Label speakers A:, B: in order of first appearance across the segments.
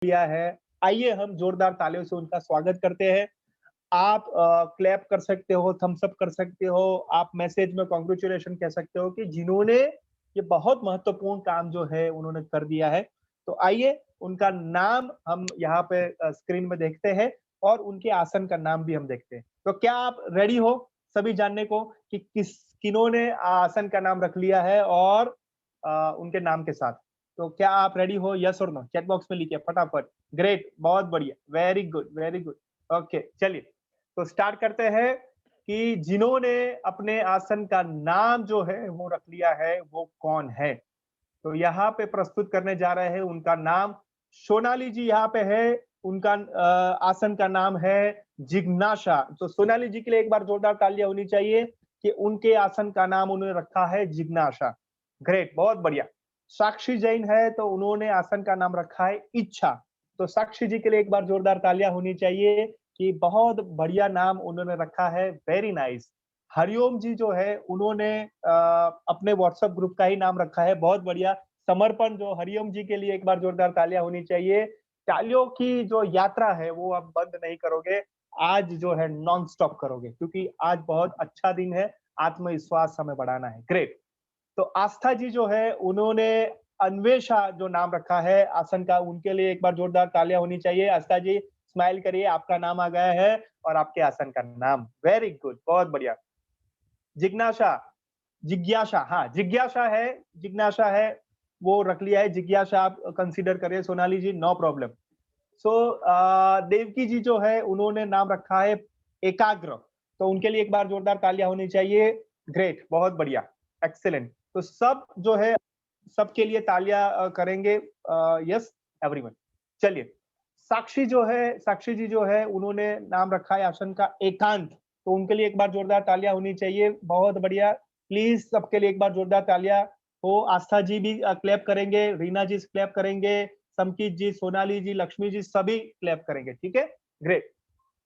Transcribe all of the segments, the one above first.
A: लिया है। आइए हम जोरदार तालियों से उनका स्वागत करते हैं। आप क्लैप कर सकते हो, थम्स अप कर सकते हो, आप मैसेज में कांग्रेचुलेशन कह सकते हो कि जिन्होंने ये बहुत महत्वपूर्ण काम जो है उन्होंने कर दिया है। तो आइए उनका नाम हम यहाँ पे स्क्रीन में देखते हैं और उनके आसन का नाम भी हम देखते हैं। तो क्या आप रेडी हो सभी जानने को कि किन्होंने आसन का नाम रख लिया है और उनके नाम के साथ? तो क्या आप रेडी हो? यस और नो? चैट बॉक्स में लिखिए फटाफट। ग्रेट, बहुत बढ़िया, very good, very good. Okay, चलिए तो स्टार्ट करते हैं कि जिन्होंने अपने आसन का नाम जो है वो रख लिया है, वो कौन है? तो यहाँ पे प्रस्तुत करने जा रहे हैं उनका नाम। सोनाली जी यहाँ पे है, उनका आसन का नाम है जिग्नाशा। तो सोनाली जी के लिए एक बार जोरदार तालियां होनी चाहिए कि उनके आसन का नाम उन्होंने रखा है जिग्नाशा। ग्रेट, बहुत बढ़िया। साक्षी जैन है तो उन्होंने आसन का नाम रखा है इच्छा। तो साक्षी जी के लिए एक बार जोरदार तालियां होनी चाहिए कि बहुत बढ़िया नाम उन्होंने रखा है, वेरी नाइस। हरिओम जी जो है उन्होंने अपने व्हाट्सएप ग्रुप का ही नाम रखा है, बहुत बढ़िया। समर्पण जो हरिओम जी के लिए एक बार जोरदार तालियां होनी चाहिए। तालियों की जो यात्रा है वो आप बंद नहीं करोगे, आज जो है नॉन स्टॉप करोगे क्योंकि आज बहुत अच्छा दिन है, आत्मविश्वास हमें बढ़ाना है। ग्रेट। तो आस्था जी जो है उन्होंने अन्वेषा जो नाम रखा है आसन का, उनके लिए एक बार जोरदार तालियां होनी चाहिए। आस्था जी स्माइल करिए, आपका नाम आ गया है और आपके आसन का नाम। वेरी गुड, बहुत बढ़िया। जिज्ञासा, जिज्ञासा, हाँ जिज्ञासा है, जिज्ञासा है, वो रख लिया है। जिज्ञासा आप कंसीडर करिए सोनाली जी, नो प्रॉब्लम। सो देवकी जी जो है उन्होंने नाम रखा है एकाग्र। तो उनके लिए एक बार जोरदार तालियां होनी चाहिए। ग्रेट, बहुत बढ़िया, एक्सीलेंट। तो सब जो है सबके लिए तालियां करेंगे। Yes everyone. चलिए, साक्षी जो है, साक्षी जी जो है उन्होंने नाम रखा है आसन का एकांत। तो उनके लिए एक बार जोरदार तालियां होनी चाहिए, बहुत बढ़िया। प्लीज सबके लिए एक बार जोरदार तालियां हो। आस्था जी भी क्लैप करेंगे, रीना जी क्लैप करेंगे, समकीत जी, सोनाली जी, लक्ष्मी जी सभी क्लैप करेंगे, ठीक है? ग्रेट।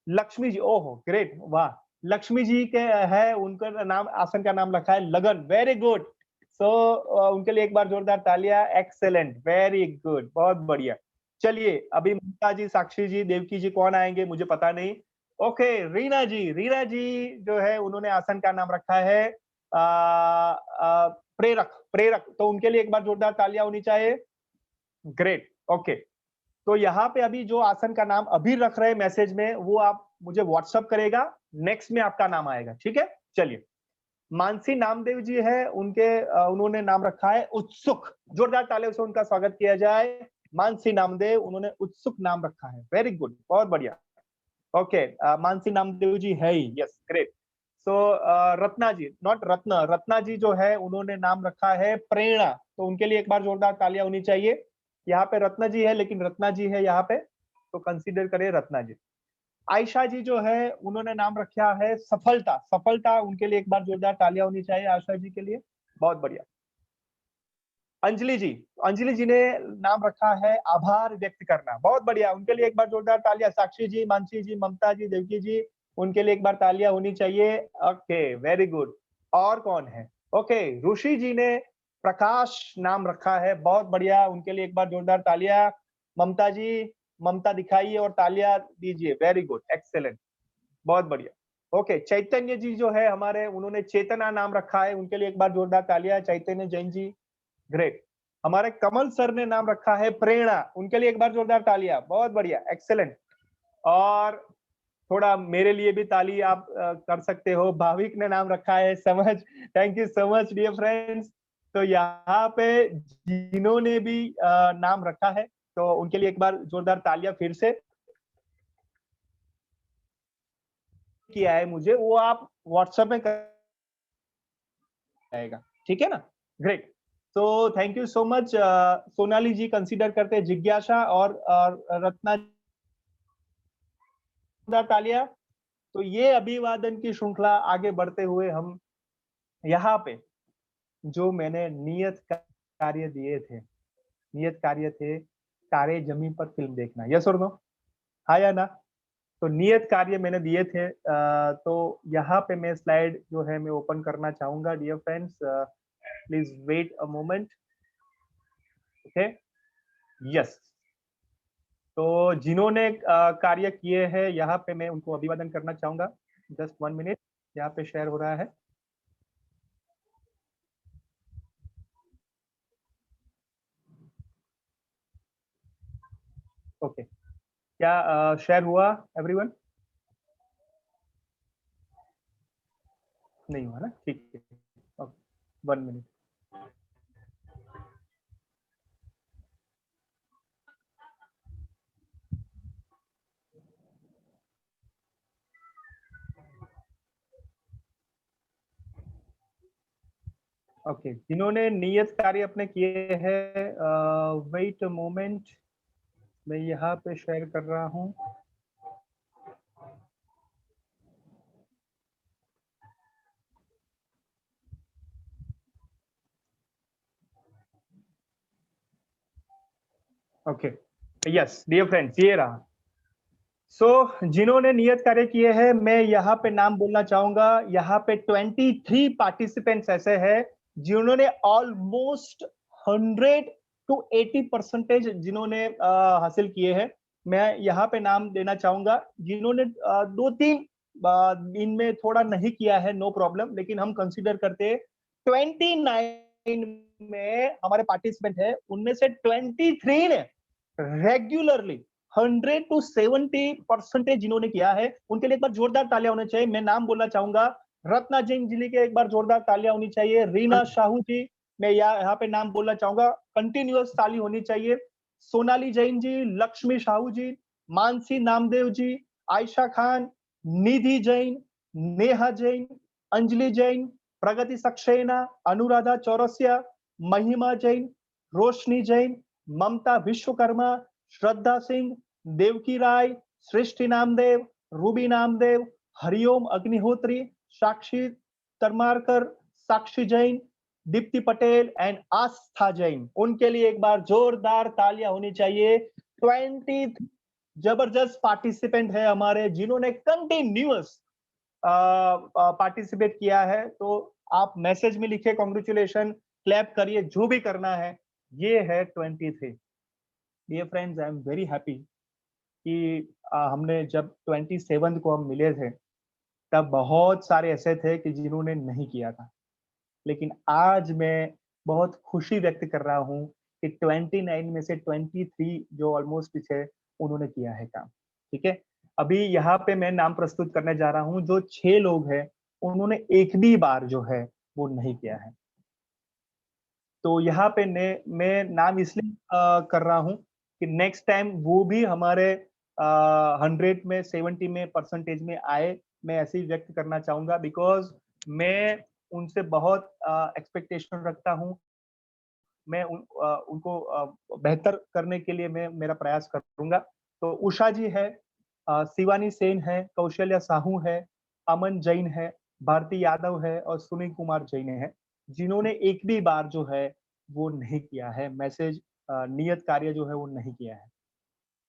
A: लक्ष्मी जी, ओहो ग्रेट, वाह। लक्ष्मी जी के है, उनका नाम आसन का नाम रखा है लगन, वेरी गुड। सो उनके लिए एक बार जोरदार तालियां, एक्सेलेंट, वेरी गुड, बहुत बढ़िया। चलिए अभी ममता जी, साक्षी जी, देवकी जी कौन आएंगे मुझे पता नहीं। ओके, रीना जी, रीना जी जो है उन्होंने आसन का नाम रखा है प्रेरक, प्रेरक। तो उनके लिए एक बार जोरदार तालियां होनी चाहिए। Great, okay. तो यहाँ पे अभी जो आसन का नाम अभी रख रहे हैं मैसेज में, वो आप मुझे व्हाट्सअप करेगा, नेक्स्ट में आपका नाम आएगा, ठीक है? चलिए, मानसी नामदेव जी है, उनके उन्होंने नाम रखा है उत्सुक। जोरदार तालियों से उनका स्वागत किया जाए। मानसी नामदेव, उन्होंने उत्सुक नाम रखा है, वेरी गुड, बहुत बढ़िया। ओके, मानसी नामदेव जी है ही, yes, great. So Ratna ji, not Ratn, Ratna ji जो है उन्होंने नाम रखा है प्रेरणा। तो उनके लिए एक बार जोरदार तालियां होनी चाहिए। यहाँ पे रत्ना जी है लेकिन रत्ना जी है यहाँ पे, तो कंसीडर करिए रत्ना जी। आयशा जी जो है उन्होंने नाम रखा है सफलता, सफलता। उनके लिए एक बार जोरदार तालियां होनी चाहिए आयशा जी के लिए, बहुत बढ़िया। अंजलि जी, अंजलि जी ने नाम रखा है आभार व्यक्त करना, बहुत बढ़िया। उनके लिए एक बार जोरदार तालियां। साक्षी जी, मानसी जी, ममता जी, देवकी जी, उनके लिए एक बार तालियां होनी चाहिए। Okay, very good. और कौन है? ओके, ऋषि जी ने प्रकाश नाम रखा है, बहुत बढ़िया। उनके लिए एक बार जोरदार तालियां। ममता जी, ममता दिखाइए और तालियां दीजिए, वेरी गुड, एक्सेलेंट, बहुत बढ़िया। ओके, चैतन्य जी जो है हमारे, उन्होंने चेतना नाम रखा है, उनके लिए एक बार जोरदार तालियां। चैतन्य जैन जी, ग्रेट। हमारे कमल सर ने नाम रखा है प्रेरणा, उनके लिए एक बार जोरदार तालियां, बहुत बढ़िया, एक्सेलेंट। और थोड़ा मेरे लिए भी ताली आप कर सकते हो। भाविक ने नाम रखा है समझ, thank you so much dear friends. तो यहाँ पे जिन्होंने भी नाम रखा है तो उनके लिए एक बार जोरदार तालियां फिर से। किया है मुझे वो आप व्हाट्सएप में कर जाएगा, ठीक है ना? ग्रेट। तो thank you so much. Sonali ji consider करते हैं जिज्ञासा और रत्ना तालिया। तो ये अभिवादन की श्रृंखला आगे बढ़ते हुए हम यहाँ पे जो मैंने नियत कार्य दिए थे, नियत कार्य थे तारे जमीन पर फिल्म देखना, यस और नो? हाँ या ना? तो नियत कार्य मैंने दिए थे। तो यहाँ पे मैं स्लाइड जो है मैं ओपन करना चाहूंगा dear friends, please wait a moment. Okay, yes. तो जिन्होंने कार्य किए हैं यहाँ पे मैं उनको अभिवादन करना चाहूंगा। जस्ट 1 मिनट, यहाँ पे शेयर हो रहा है। ओके, क्या शेयर हुआ एवरीवन? नहीं हुआ ना, ठीक है। Okay, 1 minute. ओके, जिन्होंने नियत कार्य अपने किए हैं, वेट अ मोमेंट, मैं यहाँ पे शेयर कर रहा हूँ। ओके, यस डियर फ्रेंड्स, ये रहा। जिन्होंने नियत कार्य किए हैं, मैं यहाँ पे नाम बोलना चाहूंगा। यहाँ पे 23 पार्टिसिपेंट्स ऐसे हैं जिन्होंने ऑलमोस्ट 100 to 80% जिन्होंने हासिल किए हैं। मैं यहाँ पे नाम देना चाहूंगा। जिन्होंने 2-3 इनमें थोड़ा नहीं किया है, नो प्रॉब्लम, लेकिन हम कंसीडर करते हैं 29 में हमारे पार्टिसिपेंट है, उनमें से 23 ने रेगुलरली 100 to 70% जिन्होंने किया है, उनके लिए एक बार जोरदार तालियां होनी चाहिए। मैं नाम बोलना चाहूंगा, रत्ना जैन जी के एक बार जोरदार तालियां होनी चाहिए। रीना शाहू जी, मैं यहाँ पे नाम बोलना चाहूंगा, कंटिन्यूअस ताली होनी चाहिए। सोनाली जैन जी, लक्ष्मी शाहू जी, मानसी नामदेव जी, आयशा खान, निधि जैन, नेहा जैन, अंजलि जैन, प्रगति सक्सेना, अनुराधा चौरसिया, महिमा जैन, रोशनी जैन, ममता विश्वकर्मा, श्रद्धा सिंह, देवकी राय, सृष्टि नामदेव, रूबी नामदेव, हरिओम अग्निहोत्री, साक्षी तरमारकर, साक्षी जैन, दीप्ति पटेल एंड आस्था जैन। उनके लिए एक बार जोरदार तालियां होनी चाहिए। 20 जबरदस्त पार्टिसिपेंट है हमारे, जिन्होंने कंटिन्यूअस पार्टिसिपेट किया है। तो आप मैसेज में लिखे कॉन्ग्रेचुलेशन, क्लैप करिए, जो भी करना है। ये है 23। Dear friends, I am very happy कि हमने जब 27 को हम मिले थे, तब बहुत सारे ऐसे थे कि जिन्होंने नहीं किया था। लेकिन आज मैं बहुत खुशी व्यक्त कर रहा हूँ कि 29 में से 23 जो ऑलमोस्ट थे, उन्होंने किया है काम। ठीक है, अभी यहाँ पे मैं नाम प्रस्तुत करने जा रहा हूँ। जो 6 लोग हैं, उन्होंने एक भी बार जो है वो नहीं किया है। तो यहाँ पे मैं नाम इसलिए कर रहा हूँ कि नेक्स्ट टाइम वो भी हमारे 100 में 70 में परसेंटेज में आए। मैं ऐसे ही व्यक्त करना चाहूंगा, बिकॉज मैं उनसे बहुत एक्सपेक्टेशन रखता हूँ। मैं उनको बेहतर करने के लिए मैं मेरा प्रयास करूंगा। तो उषा जी है, शिवानी सेन है, कौशल्या साहू है, अमन जैन है, भारती यादव है और सुनील कुमार जैन है, जिन्होंने एक भी बार जो है वो नहीं किया है मैसेज, नियत कार्य जो है वो नहीं किया है।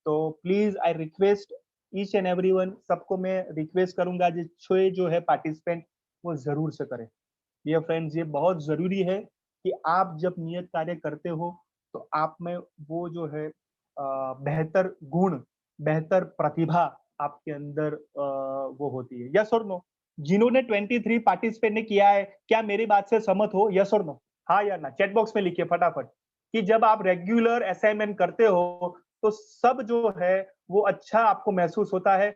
A: तो please I request each and everyone, सबको मैं रिक्वेस्ट करूंगा जो है पार्टिसिपेंट, वो जरूर से करें। डियर फ्रेंड्स, ये बहुत जरूरी है कि आप जब नियत कार्य करते हो तो आप में वो जो है बेहतर गुण, बेहतर प्रतिभा आपके अंदर वो होती है। यस और नो? जिन्होंने 23 पार्टिसिपेट ने किया है, क्या मेरी बात से सहमत हो? यस और नो, हाँ या ना, चैट बॉक्स में लिखिए फटाफट। कि जब आप रेगुलर असाइनमेंट करते हो तो सब जो है वो अच्छा आपको महसूस होता है,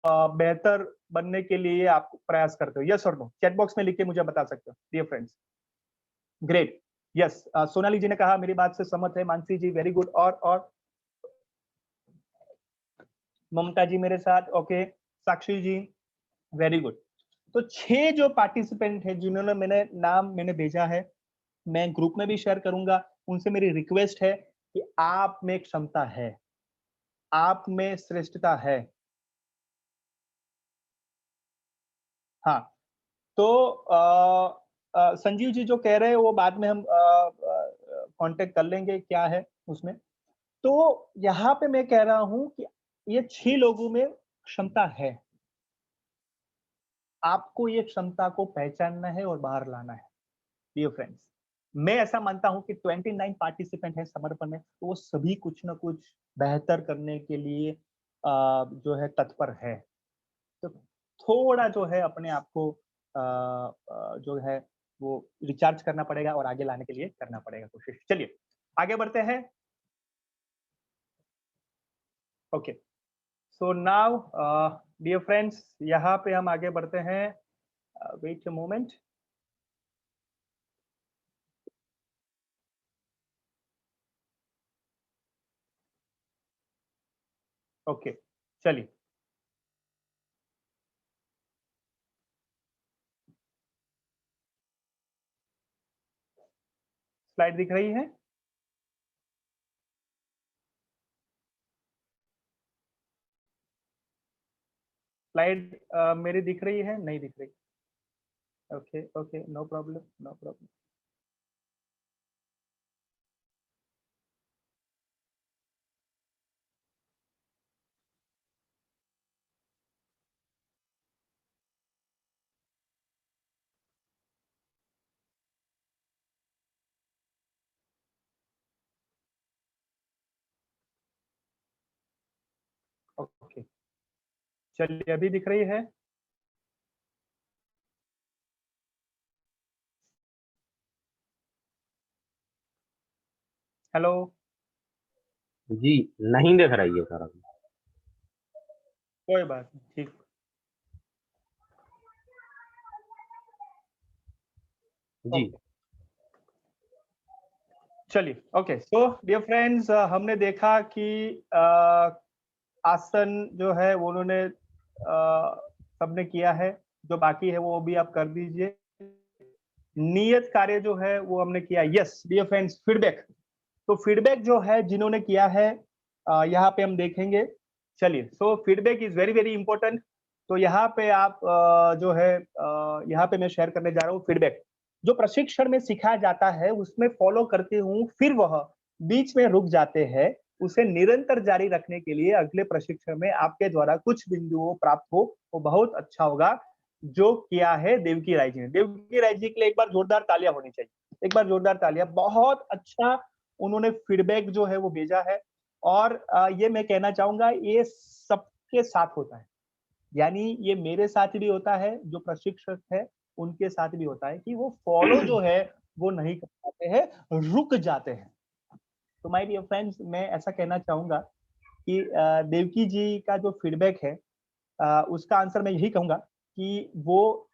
A: बेहतर बनने के लिए आप प्रयास करते हो। यस और नो, चैट बॉक्स में लिख के मुझे बता सकते हो dear friends. Great, yes, Sonali ji ने कहा मेरी बात से सहमत है। Mansi ji very good. और ममता जी मेरे साथ, okay. Sakshi ji very good. तो 6 जो पार्टिसिपेंट है जिन्होंने मैंने भेजा है, मैं ग्रुप में भी शेयर करूंगा। उनसे मेरी रिक्वेस्ट है कि आप में क्षमता है, आप में श्रेष्ठता है। हाँ, तो संजीव जी जो कह रहे हैं वो बाद में हम कांटेक्ट कर लेंगे क्या है उसमें। तो यहाँ पे मैं कह रहा हूं कि ये 6 लोगों में क्षमता है। आपको ये क्षमता को पहचानना है और बाहर लाना है डियर फ्रेंड्स। मैं ऐसा मानता हूं कि 29 पार्टिसिपेंट है समर्पण में, तो वो सभी कुछ ना कुछ बेहतर करने के लिए जो है तत्पर है। तो थोड़ा जो है अपने आप को जो है वो रिचार्ज करना पड़ेगा और आगे लाने के लिए करना पड़ेगा कोशिश। चलिए आगे बढ़ते हैं। Okay, so now dear friends, यहाँ पे हम आगे बढ़ते हैं। Wait a moment. ओके, चलिए स्लाइड दिख रही है? स्लाइड मेरी दिख रही है? नहीं दिख रही? Okay okay, no problem, no problem. Okay, चलिए अभी दिख रही है? हेलो?
B: जी नहीं दिख रही है सर अभी।
A: कोई बात नहीं, ठीक।
B: जी
A: ओके, चलिए। ओके, सो डियर फ्रेंड्स, हमने देखा कि आसन जो है वो उन्होंने सबने किया है। जो बाकी है वो भी आप कर दीजिए। नियत कार्य जो है वो हमने किया। Yes dear friends, feedback. तो फीडबैक जो है जिन्होंने किया है यहाँ पे हम देखेंगे। चलिए, so feedback is very very important. तो यहाँ पे आप जो है यहाँ पे मैं शेयर करने जा रहा हूँ फीडबैक। जो प्रशिक्षण में सिखाया जाता है उसमें फॉलो करते हूँ, फिर वह बीच में रुक जाते हैं, उसे निरंतर जारी रखने के लिए अगले प्रशिक्षण में आपके द्वारा कुछ बिंदुओं प्राप्त हो वो बहुत अच्छा होगा। जो किया है देवकी राय जी ने। देवकी राय जी के लिए एक बार जोरदार तालियां होनी चाहिए। एक बार जोरदार तालियां। बहुत अच्छा उन्होंने फीडबैक जो है वो भेजा है। और ये मैं कहना चाहूंगा ये सबके साथ होता है। यानी ये मेरे साथ भी होता है, जो प्रशिक्षक है उनके साथ भी होता है कि वो फॉलो जो है वो नहीं कर पाते हैं, रुक जाते हैं। तो माय डियर फ्रेंड्स, मैं ऐसा कहना चाहूंगा कि देवकी जी का जो फीडबैक है उसका आंसर मैं यही कहूंगा कि वो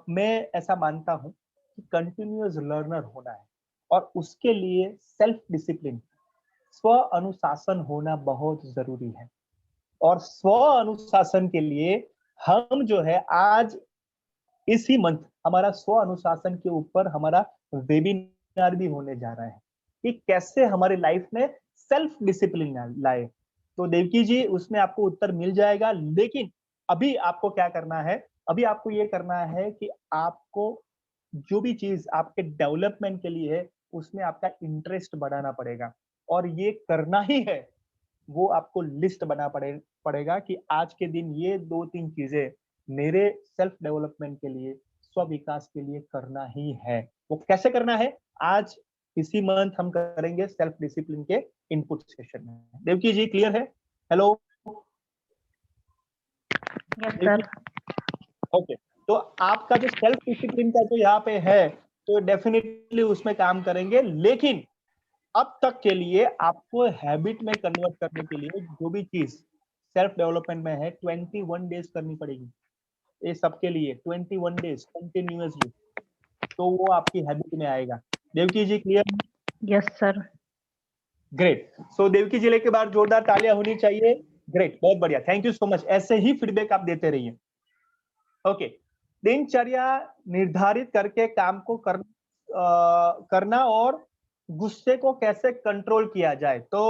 A: मैं ऐसा मानता हूं कि कंटिन्यूअस लर्नर होना है और उसके लिए सेल्फ डिसिप्लिन, स्व अनुशासन होना बहुत जरूरी है। और स्व अनुशासन के लिए हम जो है आज इसी मंथ हमारा स्व अनुशासन के ऊपर हमारा वेबिनार भी होने जा रहा है कि कैसे हमारे लाइफ में सेल्फ डिसिप्लिन लाए। तो देवकी जी उसमें आपको उत्तर मिल जाएगा। लेकिन अभी आपको क्या करना है? अभी आपको ये करना है कि आपको जो भी चीज आपके डेवलपमेंट के लिए है उसमें आपका इंटरेस्ट बढ़ाना पड़ेगा। और ये करना ही है, वो आपको लिस्ट पड़ेगा कि आज के दिन ये 2-3 चीजें मेरे सेल्फ डेवलपमेंट के लिए, स्व विकास के लिए करना ही है। वो कैसे करना है? आज इसी मंथ हम करेंगे सेल्फ डिसिप्लिन के इनपुट सेशन में। देवकी जी क्लियर है? हेलो?
C: Yes sir.
A: ओके, तो आपका जो सेल्फ डिसिप्लिन का जो यहाँ पे है तो डेफिनेटली उसमें काम करेंगे। लेकिन अब तक के लिए आपको हैबिट में कन्वर्ट करने के लिए जो भी चीज सेल्फ डेवलपमेंट में है 21 डेज करनी पड़ेगी। ये सबके लिए 21 डेज कंटिन्यूअसली, तो वो आपकी हैबिट में आएगा। देवकी जी क्लियर?
C: Yes sir.
A: ग्रेट। सो देवकी जिले के बाद जोरदार तालियां होनी चाहिए। ग्रेट, बहुत बढ़िया, थैंक यू सो मच। ऐसे ही फीडबैक आप देते रहिए। ओके, दिनचर्या निर्धारित करके काम को करना और गुस्से को कैसे कंट्रोल किया जाए। तो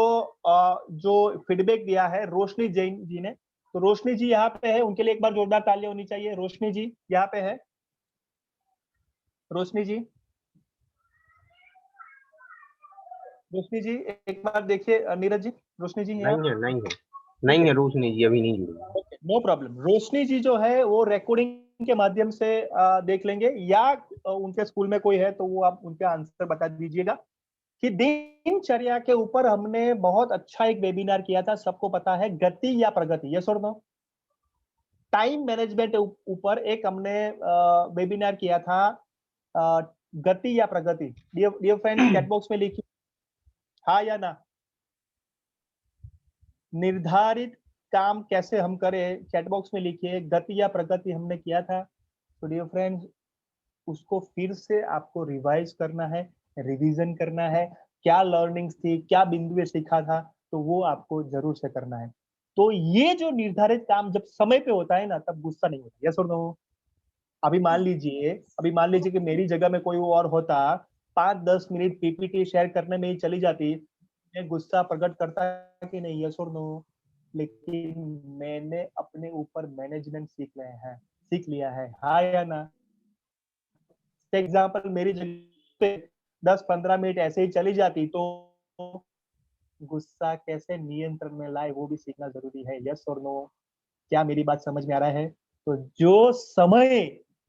A: जो फीडबैक दिया है रोशनी जैन जी ने, तो रोशनी जी यहाँ पे है, उनके लिए एक बार जोरदार तालियां होनी चाहिए। रोशनी जी यहाँ पे है? रोशनी जी, रोशनी जी एक बार देखिए। नीरज जी, रोशनी जी यहाँ?
B: नहीं है
A: ठीक है,
B: रोशनी जी अभी नहीं जुड़ी।
A: No problem. रोशनी जी जो है वो रिकॉर्डिंग के माध्यम से देख लेंगे, या उनके स्कूल में कोई है तो वो आप उनका आंसर बता दीजिएगा कि दिनचर्या के ऊपर हमने बहुत अच्छा एक वेबिनार किया था, सबको पता है, गति या प्रगति, यस और नो? टाइम मैनेजमेंट ऊपर एक हमने वेबिनार किया था, गति या प्रगति। डियर फ्रेंड्स, चैट बॉक्स में लिखिए हाँ या ना। निर्धारित काम कैसे हम करें, चैट बॉक्स में लिखिए, गति या प्रगति हमने किया था। तो डियर फ्रेंड्स, उसको फिर से आपको रिवाइज करना है, रिवीजन करना है, क्या लर्निंग्स थी, क्या बिंदु सीखा था, तो वो आपको जरूर से करना है। तो ये जो निर्धारित काम जब समय पे होता है ना, तब गुस्सा नहीं होता, यस और नो? अभी मान लीजिए कि मेरी जगह में कोई और होता, 5-10 मिनट पीपीटी शेयर करने में ही चली जाती, मैं गुस्सा प्रकट करता कि नहीं, यस और नो? लेकिन मैंने अपने ऊपर मैनेजमेंट सीख लिया है, हाँ या ना? एग्जाम्पल, मेरी जगह पे 10-15 मिनट ऐसे ही चली जाती तो गुस्सा कैसे नियंत्रण में लाए वो भी सीखना जरूरी है, यस और नो? क्या मेरी बात समझ में आ रहा है? तो जो समय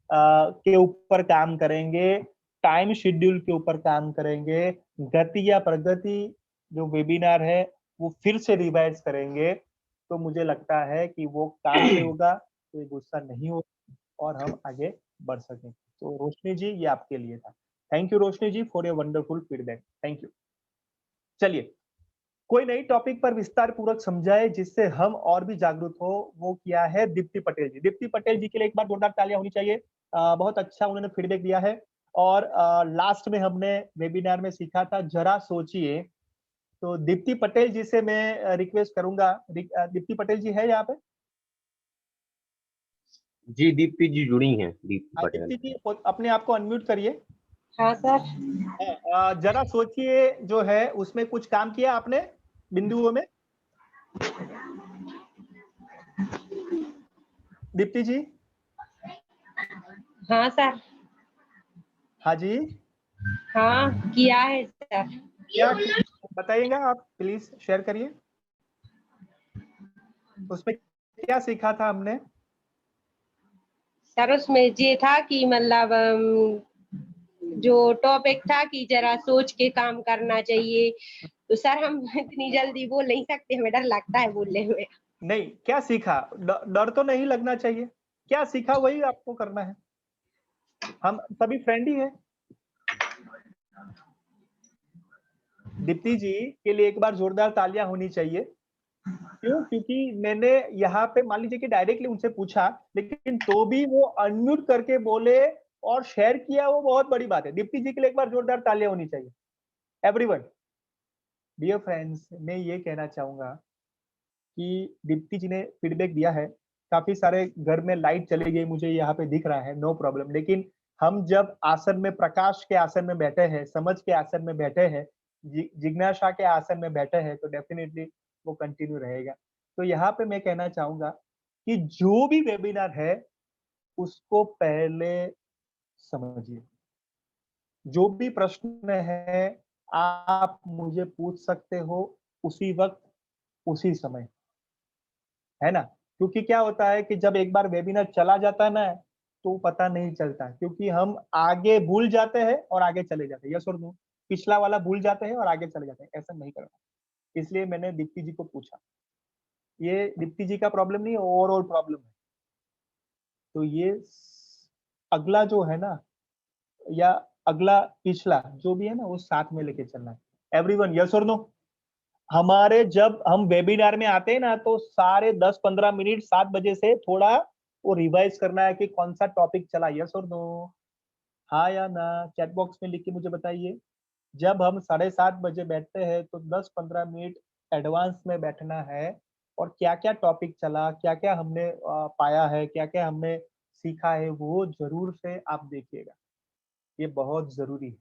A: के ऊपर काम करेंगे, टाइम शेड्यूल के ऊपर काम करेंगे, गति या प्रगति जो वेबिनार है वो फिर से रिवाइज करेंगे, तो मुझे लगता है कि वो काम से होगा, तो ये गुस्सा नहीं होगा और हम आगे बढ़ सकें। तो रोशनी जी, ये आपके लिए था। Thank you Roshni ji for your wonderful feedback, thank you. चलिए, कोई नई टॉपिक पर विस्तार पूर्वक समझाए जिससे हम और भी जागरूक हो, वो किया है दीप्ति पटेल जी। दीप्ति पटेल जी के लिए एक बार जोरदार तालियां होनी चाहिए। बहुत अच्छा उन्होंने फीडबैक दिया है। और लास्ट में हमने वेबिनार में सीखा था जरा सोचिए। तो दीप्ति पटेल जी से मैं रिक्वेस्ट करूंगा, दीप्ति पटेल जी है यहाँ पे?
B: जी दीप्ति जी जुड़ी हैं, दीप्ति पटेल।
A: दीप्ति जी अपने आप को अनम्यूट करिए।
D: हाँ सर।
A: जरा सोचिए जो है उसमें कुछ काम किया आपने बिंदुओं में? दीप्ति जी?
D: हाँ सर।
A: हाँ जी,
D: हाँ किया है सर।
A: क्या बताइएगा आप, प्लीज शेयर करिए। उसमें क्या सीखा था हमने?
D: सर उसमें ये था कि मतलब जो टॉपिक था कि जरा सोच के काम करना चाहिए। तो सर हम इतनी जल्दी बोल नहीं सकते, हमें डर लगता है बोलने में।
A: नहीं, क्या सीखा? डर तो नहीं लगना चाहिए। क्या सीखा वही आपको करना है, हम सभी फ्रेंड ही हैं। दीप्ति जी के लिए एक बार जोरदार तालियां होनी चाहिए। क्यों? क्योंकि मैंने यहाँ पे मान लीजिए कि डायरेक्टली उनसे पूछा, लेकिन तो भी वो अनम्यूट करके बोले और शेयर किया, वो बहुत बड़ी बात है। दीप्ति जी के लिए एक बार जोरदार तालियां होनी चाहिए। एवरीवन, डियर फ्रेंड्स, मैं ये कहना चाहूंगा कि दीप्ति जी ने फीडबैक दिया है। काफी सारे घर में लाइट चली गई, मुझे यहाँ पे दिख रहा है, नो प्रॉब्लम। लेकिन हम जब आसन में, प्रकाश के आसन में बैठे हैं, समझ के आसन में बैठे हैं, जिज्ञासा के आसन में बैठे हैं, तो डेफिनेटली वो कंटिन्यू रहेगा। तो यहाँ पे मैं कहना चाहूंगा कि जो भी वेबिनार है उसको पहले समझिए। जो भी प्रश्न है आप मुझे पूछ सकते हो उसी वक्त, उसी समय, है ना? क्योंकि क्या होता है कि जब एक बार वेबिनार चला जाता है ना, तो पता नहीं चलता, क्योंकि हम आगे भूल जाते हैं और आगे चले जाते हैं, यस और नो? पिछला वाला भूल जाते हैं और आगे चले जाते हैं, ऐसा नहीं करना। इसलिए मैंने दीप्ति जी को पूछा। ये दीप्ति जी का प्रॉब्लम नहीं है, ओवरऑल प्रॉब्लम है। तो ये अगला जो है ना, या अगला पिछला जो भी है ना, वो साथ में लेके चलना है। एवरीवन, यस और नो? हमारे जब हम वेबिनार में आते हैं ना, तो सारे 10-15 मिनट 7 बजे से थोड़ा वो रिवाइज करना है कि कौन सा टॉपिक चला, यस और नो? हाँ या ना? चैट बॉक्स में लिख के मुझे बताइए। जब हम 7:30 बजे बैठते हैं तो 10-15 मिनट एडवांस में बैठना है, और क्या-क्या टॉपिक चला, क्या-क्या हमने पाया है, क्या-क्या हमने सीखा है, वो जरूर से आप देखिएगा। ये बहुत जरूरी है,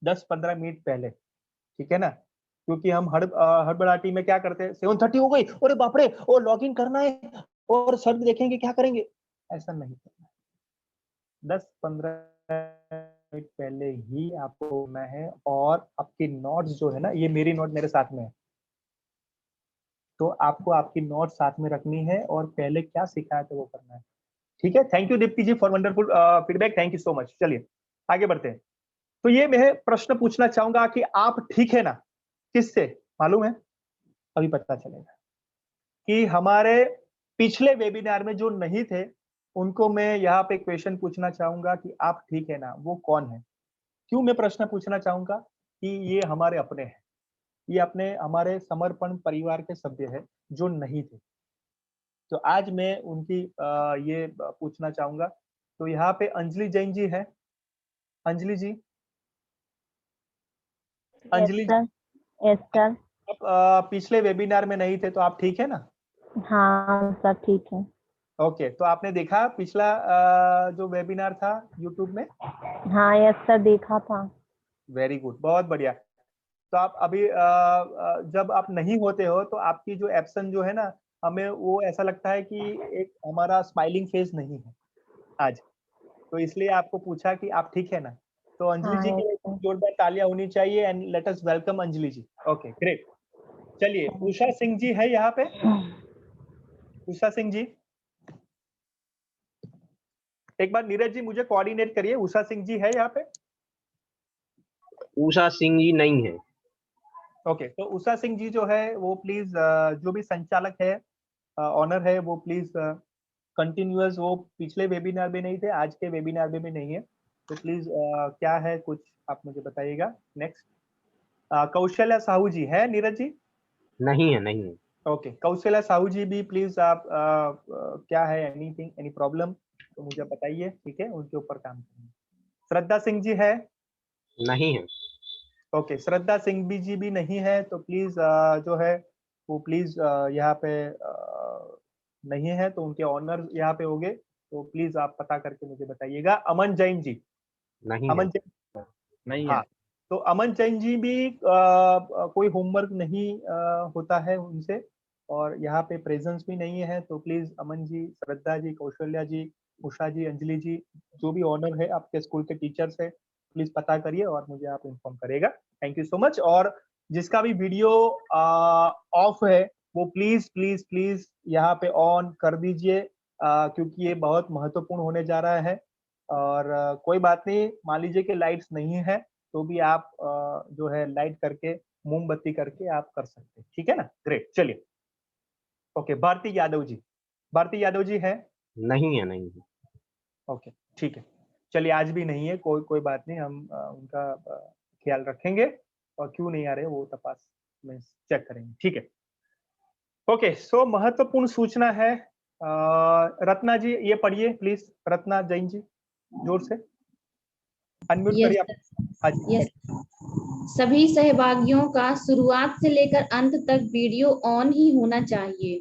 A: 10-15 मिनट पहले, ठीक है ना? क्योंकि हम हड़बड़ाहटी में क्या करते हैं, 7:30 हो गई, अरे बाप रे, और लॉग इन करना है और सर देखेंगे, क्या करेंगे? ऐसा नहीं करना है। 10-15 मिनट पहले ही आपको होना है। और आपकी नोट्स जो है ना, ये मेरी नोट मेरे साथ में है, तो आपको आपकी नोट साथ में रखनी है और पहले क्या सिखाया था वो करना है, ठीक है, thank you Deepti ji for wonderful feedback, thank you so much. चलिए आगे बढ़ते हैं। तो ये मैं प्रश्न पूछना चाहूंगा कि आप ठीक है ना, किससे मालूम है? अभी पता चलेगा कि हमारे पिछले वेबिनार में जो नहीं थे उनको मैं यहाँ पे क्वेश्चन पूछना चाहूंगा कि आप ठीक है ना, वो कौन है? क्यों मैं प्रश्न पूछना चाहूंगा कि ये हमारे अपने हैं, ये अपने हमारे समर्पण परिवार के सभ्य है जो नहीं थे। तो आज मैं उनकी ये पूछना चाहूंगा। तो यहाँ पे अंजलि जैन जी है। अंजलि जी, अंजलि जी,
C: यस सर।
A: आप पिछले वेबिनार में नहीं थे, तो आप ठीक है ना?
C: हाँ सर ठीक है।
A: ओके, तो आपने देखा पिछला जो वेबिनार था यूट्यूब में?
C: हाँ यस सर देखा था।
A: वेरी गुड, बहुत बढ़िया। तो आप अभी जब आप नहीं होते हो तो आपकी जो एब्सेंस जो है ना, हमें वो ऐसा लगता है कि एक हमारा स्माइलिंग फेस नहीं है आज, तो इसलिए आपको पूछा कि आप ठीक है ना। तो अंजलि
C: हाँ
A: जी के
C: यस
A: लिए
C: सर।
A: जोरदार तालियां होनी चाहिए and let us welcome Anjali ji. Okay great. चलिए उषा सिंह जी है यहाँ पे। उषा सिंह जी, एक बार नीरज जी मुझे कोऑर्डिनेट करिए, उषा सिंह जी है यहाँ पे?
B: उषा सिंह जी नहीं है।
A: ओके, तो उषा सिंह जी जो है वो प्लीज जो भी संचालक है, ऑनर है, वो प्लीज कंटिन्यूअस, वो पिछले वेबिनार में नहीं थे, आज के वेबिनार में भी नहीं है, तो प्लीज क्या है कुछ आप मुझे बताइएगा। नेक्स्ट कौशल्या साहू जी है नीरज जी?
B: नहीं है, नहीं है।
A: ओके, कौशल्या साहू जी भी प्लीज आप क्या है, एनीथिंग एनी प्रॉब्लम तो मुझे बताइए, ठीक है, उनके ऊपर काम करेंगे। श्रद्धा सिंह जी है?
B: नहीं है।
A: ओके, श्रद्धा सिंह भी जी भी नहीं है, तो प्लीज जो है वो प्लीज यहाँ पे नहीं है, तो उनके ऑनर यहाँ पे होंगे, तो प्लीज आप पता करके मुझे बताइएगा। अमन जैन जी,
B: नहीं है।
A: अमन जैन,
B: नहीं
A: हाँ,
B: है।
A: तो अमन जैन जी भी कोई होमवर्क नहीं होता है उनसे, और यहाँ पे प्रेजेंस भी नहीं है, तो प्लीज अमन जी, श्रद्धा जी, कौशल्या जी, उषा जी, अंजलि जी, जो भी ऑनर है आपके स्कूल के टीचर्स है, प्लीज पता करिए और मुझे आप इन्फॉर्म करेगा। Thank you so much. और जिसका भी वीडियो ऑफ है वो प्लीज प्लीज प्लीज यहाँ पे ऑन कर दीजिए, क्योंकि ये बहुत महत्वपूर्ण होने जा रहा है। और कोई बात नहीं, मान लीजिए कि लाइट्स नहीं है तो भी आप जो है लाइट करके, मोमबत्ती करके आप कर सकते हैं, ठीक है ना? ग्रेट, चलिए। ओके, भारती यादव जी, भारती यादव जी है?
B: नहीं है। नहीं है।
A: ओके, ठीक है, चलिए आज भी नहीं है, कोई कोई बात नहीं, हम उनका ख्याल रखेंगे, और क्यों नहीं आ रहे वो तपास में चेक करेंगे, ठीक है। ओके, सो महत्वपूर्ण सूचना है। रत्ना जी ये पढ़िए प्लीज, रत्ना जैन जी, जोर से अनम्यूट
E: यस
A: करिए आप। हाँ जी,
E: यस सभी सहभागियों का शुरुआत से लेकर अंत तक वीडियो ऑन ही होना चाहिए।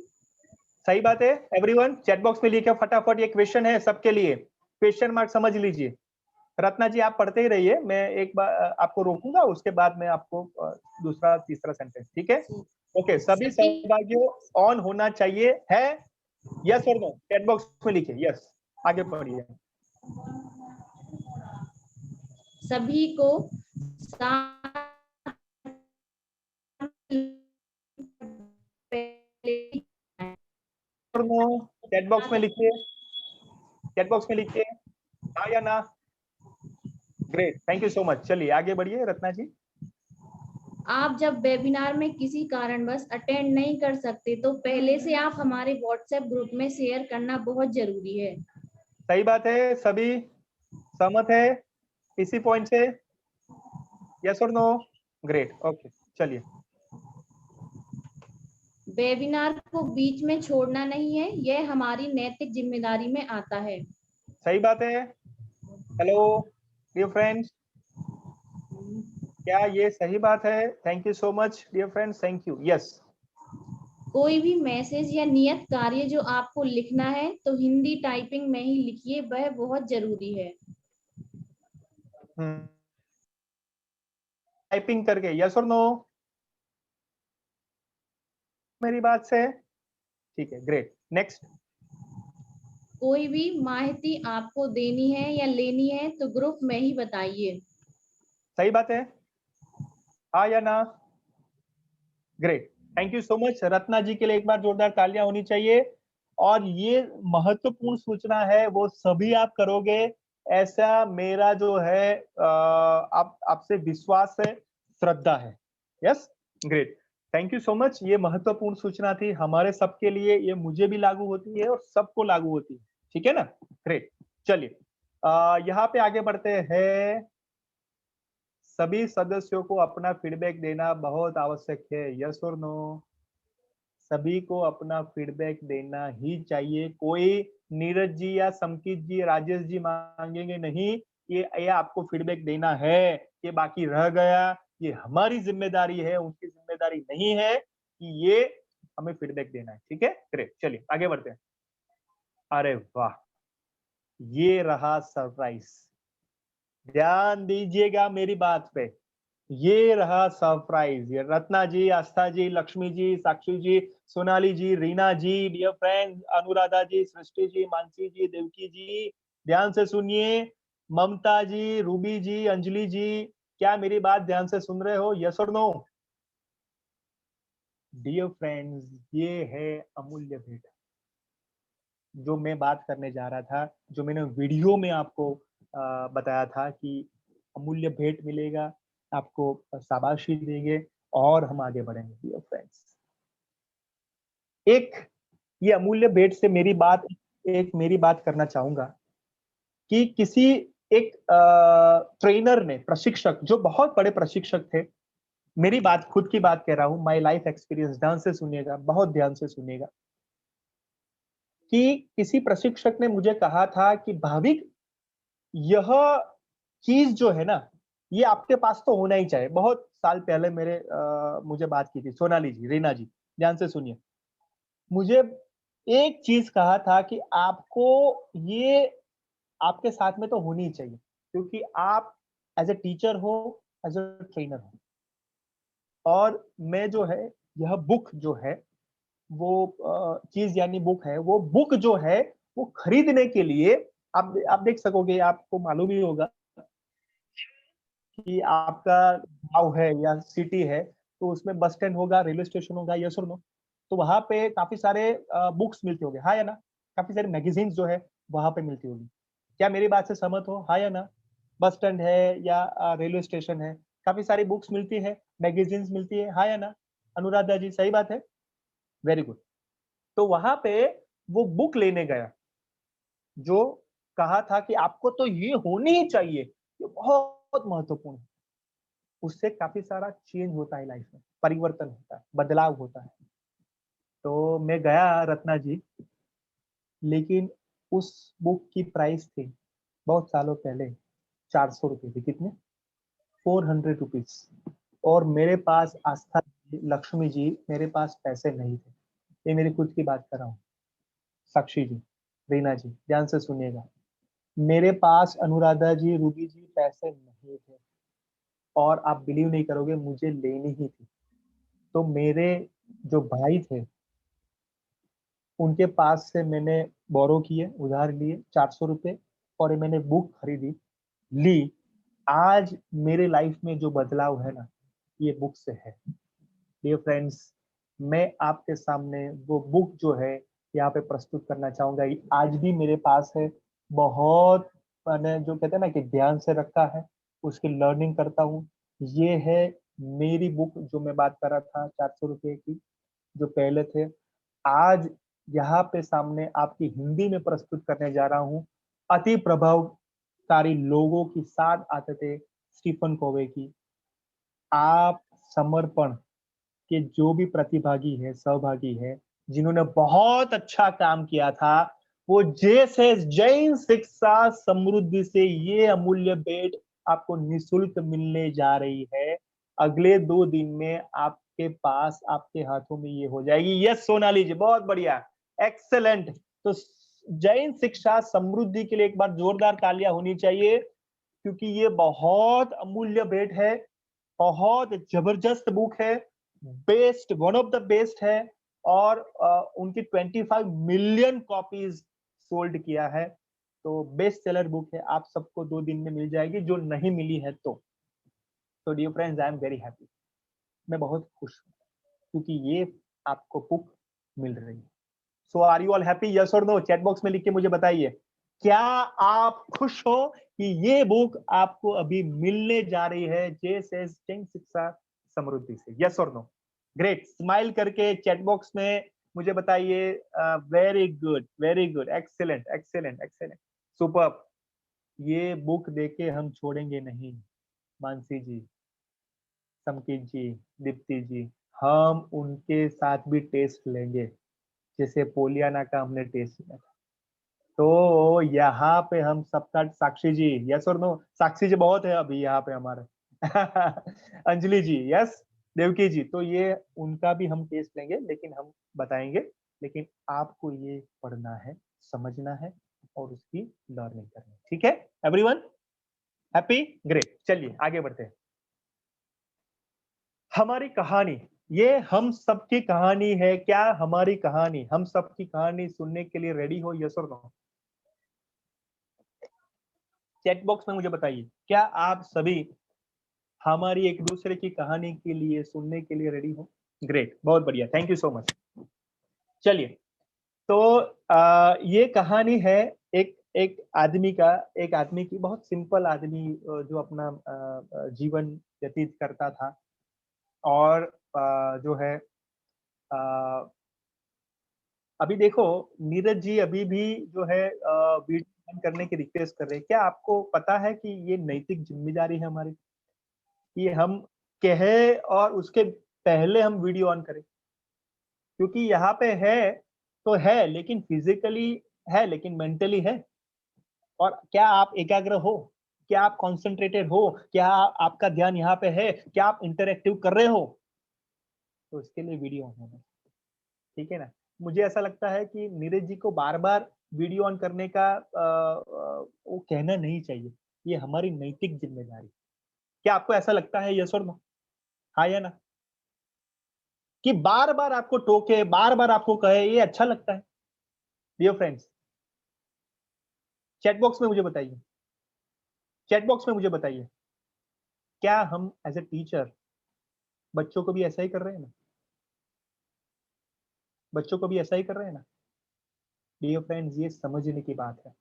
A: सही बात है। एवरीवन चैट बॉक्स में लिखे फटाफट, ये क्वेश्चन है सबके लिए, क्वेश्चन मार्क समझ लीजिए। रत्ना जी आप पढ़ते ही रहिए, मैं एक बार आपको रोकूंगा, उसके बाद मैं आपको दूसरा तीसरा सेंटेंस, ठीक है? ओके, सभी सहभागियों ऑन होना चाहिए है, यस और नो चैट बॉक्स में लिखिए, यस। आगे पढ़िए।
E: सभी को साथ
A: और नो चैट बॉक्स में लिखिए, चैट बॉक्स में लिखिए, हाँ या ना। Great, thank you so much. चलिए आगे बढ़िए रत्ना जी।
E: आप जब वेबिनार में किसी कारणवश अटेंड नहीं कर सकते तो पहले से आप हमारे व्हाट्सएप ग्रुप में शेयर करना बहुत जरूरी है।
A: सही बात है, सभी सहमत है इसी पॉइंट से, यस और नो? ग्रेट, ओके, चलिए।
E: वेबिनार को बीच में छोड़ना नहीं है, यह हमारी नैतिक जिम्मेदारी में आता है।
A: सही बात है। हेलो डियर फ्रेंड्स, क्या ये सही बात है? Thank you so much dear friends, thank you, yes.
E: कोई भी मैसेज या नियत कार्य जो आपको लिखना है तो हिंदी टाइपिंग में ही लिखिए, वह बहुत जरूरी है।
A: टाइपिंग करके, यस और नो मेरी बात से? ठीक है, ग्रेट, नेक्स्ट।
E: कोई भी माहिती आपको देनी है या लेनी है तो ग्रुप में ही बताइए।
A: सही बात है, हाँ या ना? Great, thank you so much. Ratna ji के लिए एक बार जोरदार तालियां होनी चाहिए। और ये महत्वपूर्ण सूचना है, वो सभी आप करोगे ऐसा मेरा जो है आप आपसे विश्वास है, श्रद्धा है। Yes, great, thank you so much. ये महत्वपूर्ण सूचना थी हमारे सबके लिए, ये मुझे भी लागू होती है और सबको लागू होती है, ठीक है ना? ग्रेट, चलिए यहाँ पे आगे बढ़ते हैं। सभी सदस्यों को अपना फीडबैक देना बहुत आवश्यक है, यस और नो? सभी को अपना फीडबैक देना ही चाहिए। कोई नीरज जी या समकित जी, राजेश जी मांगेंगे नहीं, ये आपको फीडबैक देना है, ये बाकी रह गया, ये हमारी जिम्मेदारी है, उनकी जिम्मेदारी नहीं है कि ये हमें फीडबैक देना है, ठीक है? ग्रेट, चलिए आगे बढ़ते हैं। अरे वाह, ये रहा सरप्राइज, ध्यान दीजिएगा मेरी बात पे। ये रहा सरप्राइज, ये रत्ना जी, आस्था जी, लक्ष्मी जी, साक्षी जी, सोनाली जी, रीना जी, डियर फ्रेंड्स, अनुराधा जी, सृष्टि जी, मानसी जी, देवकी जी, ध्यान से सुनिए। ममता जी, रूबी जी, अंजलि जी, क्या मेरी बात ध्यान से सुन रहे हो? यस और नो? डियर फ्रेंड्स, ये है अमूल्य भेंट जो मैं बात करने जा रहा था, जो मैंने वीडियो में आपको बताया था कि अमूल्य भेंट मिलेगा, आपको शाबाशी देंगे और हम आगे बढ़ेंगे। डियर फ्रेंड्स, एक ये अमूल्य भेंट से मेरी बात करना चाहूंगा कि किसी एक ट्रेनर ने, प्रशिक्षक, जो बहुत बड़े प्रशिक्षक थे, मेरी बात, खुद की बात कह रहा हूं, माय लाइफ एक्सपीरियंस, ध्यान से सुनिएगा, बहुत ध्यान से सुनिएगा, कि किसी प्रशिक्षक ने मुझे कहा था कि भाविक, यह चीज जो है ना, ये आपके पास तो होना ही चाहिए। बहुत साल पहले मुझे बात की थी सोनाली जी, रीना जी, ध्यान से सुनिए। मुझे एक चीज कहा था कि आपको ये आपके साथ में तो होनी ही चाहिए, क्योंकि आप एज ए टीचर हो, एज ए ट्रेनर हो, और मैं जो है, यह बुक जो है, वो चीज यानी बुक है, वो बुक जो है, वो खरीदने के लिए आप देख सकोगे, आपको मालूम ही होगा कि आपका गाँव है या सिटी है, तो उसमें बस स्टैंड होगा, रेलवे स्टेशन होगा, यस और नो? तो वहाँ पे काफ़ी सारे बुक्स मिलते होंगे, हाँ या ना? काफ़ी सारी मैगज़ीन्स जो है, वहाँ पे मिलती होगी। क्या मेरी बात से सहमत हो, हाँ या ना? बस स्टैंड है या रेलवे स्टेशन है, काफ़ी सारी बुक्स मिलती है, मैगज़ीन्स मिलती है, हाँ या ना? अनुराधा जी, सही बात है? Very good. तो वहाँ पे वो बुक लेने गया, जो कहा था कि आपको तो ये होनी ही चाहिए, ये बहुत महत्वपूर्ण है। उससे काफ़ी सारा चेंज होता है लाइफ में, परिवर्तन होता है, बदलाव होता है। तो मैं गया रत्ना जी, लेकिन उस बुक की प्राइस थी बहुत सालों पहले 400 रुपए की। कितने? 400 रुपीज। और मेरे पास, आस्था जी, लक्ष्मी जी, मेरे पास पैसे नहीं थे। ये मेरी खुद की बात कर रहा हूँ। साक्षी जी, रीना जी, ध्यान से सुनिएगा, मेरे पास, अनुराधा जी, रूबी जी, पैसे नहीं थे, और आप बिलीव नहीं करोगे, मुझे लेनी ही थी। तो मेरे जो भाई थे, उनके पास से मैंने बोरो किए, उधार लिए 400 रुपए, और ये मैंने बुक खरीदी, ली। आज मेरे लाइफ में जो बदलाव है ना, ये बुक से है। डियर फ्रेंड्स, मैं आपके सामने वो बुक जो है यहाँ पे प्रस्तुत करना चाहूंगा। ये आज भी मेरे पास है, बहुत, मैंने जो कहते हैं ना कि ध्यान से रखा है, उसकी लर्निंग करता हूँ। ये है मेरी बुक जो मैं बात कर रहा था, 400 रुपए की, जो पहले थे। आज यहाँ पे सामने आपकी हिंदी में प्रस्तुत करने जा रहा हूँ, अति प्रभावकारी लोगों की 7 आदतें, स्टीफन कोवे की। आप समर्पण के जो भी प्रतिभागी है, सहभागी है, जिन्होंने बहुत अच्छा काम किया था, वो जैसे जैन शिक्षा समृद्धि से ये अमूल्य भेंट आपको निशुल्क मिलने जा रही है। अगले 2 दिन में आपके पास, आपके हाथों में ये हो जाएगी। यस सोनाली जी, बहुत बढ़िया, एक्सेलेंट। तो जैन शिक्षा समृद्धि के लिए एक बार जोरदार तालियां होनी चाहिए, क्योंकि ये बहुत अमूल्य भेंट है, बहुत जबरदस्त बुक है, best, one of the best है, और उनकी 25 मिलियन कॉपीज सोल्ड किया है। तो बेस्ट सेलर बुक है, आप सबको 2 दिन में मिल जाएगी, जो नहीं मिली है तो dear friends, I am very happy, मैं बहुत खुश हूँ, क्योंकि ये आपको बुक मिल रही है। So are you all happy? Yes और नो चैट बॉक्स में लिख के मुझे बताइए। क्या आप खुश हो कि ये बुक आपको अभी मिलने जा रही है जेएसएस जैन शिक्षा समृद्धि से? यस और नो? ग्रेट, स्माइल करके चैट बॉक्स में मुझे बताइए। Very good, very good, excellent excellent excellent, superb. ये बुक देके हम छोड़ेंगे नहीं मानसी जी, समकीत जी, दीप्ति जी, हम उनके साथ भी टेस्ट लेंगे जैसे पोलियाना का हमने टेस्ट लिया था। तो यहाँ पे हम सबका, साक्षी जी यस और नो? साक्षी जी बहुत है अभी यहाँ पे हमारे अंजलि जी यस, देवकी जी, तो ये उनका भी हम टेस्ट लेंगे, लेकिन हम बताएंगे, लेकिन आपको ये पढ़ना है, समझना है और उसकी लर्निंग करनी है। ठीक है एवरीवन? हैप्पी? ग्रेट, चलिए आगे बढ़ते हैं। हमारी कहानी, ये हम सबकी कहानी है। क्या हमारी कहानी, हम सबकी कहानी सुनने के लिए रेडी हो? यस और नो? चैट बॉक्स में मुझे बताइए, क्या आप सभी हमारी एक दूसरे की कहानी के लिए सुनने के लिए रेडी हो? ग्रेट, बहुत बढ़िया, थैंक यू सो मच। चलिए, तो ये कहानी है एक एक आदमी का, एक आदमी की, बहुत सिंपल आदमी जो अपना जीवन व्यतीत करता था और जो है अभी देखो नीरज जी अभी भी जो है वीडियो ऑन करने की रिक्वेस्ट कर रहे हैं। क्या आपको पता है कि ये नैतिक जिम्मेदारी है हमारी कि हम कहे और उसके पहले हम वीडियो ऑन करें? क्योंकि यहाँ पे है तो है, लेकिन फिजिकली है, लेकिन मेंटली है। और क्या आप एकाग्र हो? क्या आप कॉन्सेंट्रेटेड हो? क्या आपका ध्यान यहाँ पे है? क्या आप इंटरेक्टिव कर रहे हो? तो इसके लिए वीडियो ऑन होना, ठीक है ना? मुझे ऐसा लगता है कि नीरज जी को बार बार वीडियो ऑन करने का वो कहना नहीं चाहिए। ये हमारी नैतिक जिम्मेदारी। क्या आपको ऐसा लगता है? यस और नो? हाँ या ना? कि बार बार आपको टोके, बार बार आपको कहे, ये अच्छा लगता है? डियर फ्रेंड्स, चैट बॉक्स में मुझे बताइए, चैट बॉक्स में मुझे बताइए, क्या हम एज ए टीचर बच्चों को भी ऐसा ही कर रहे हैं ना? बच्चों को भी ऐसा ही कर रहे हैं ना? डियर फ्रेंड्स, ये समझने की बात है,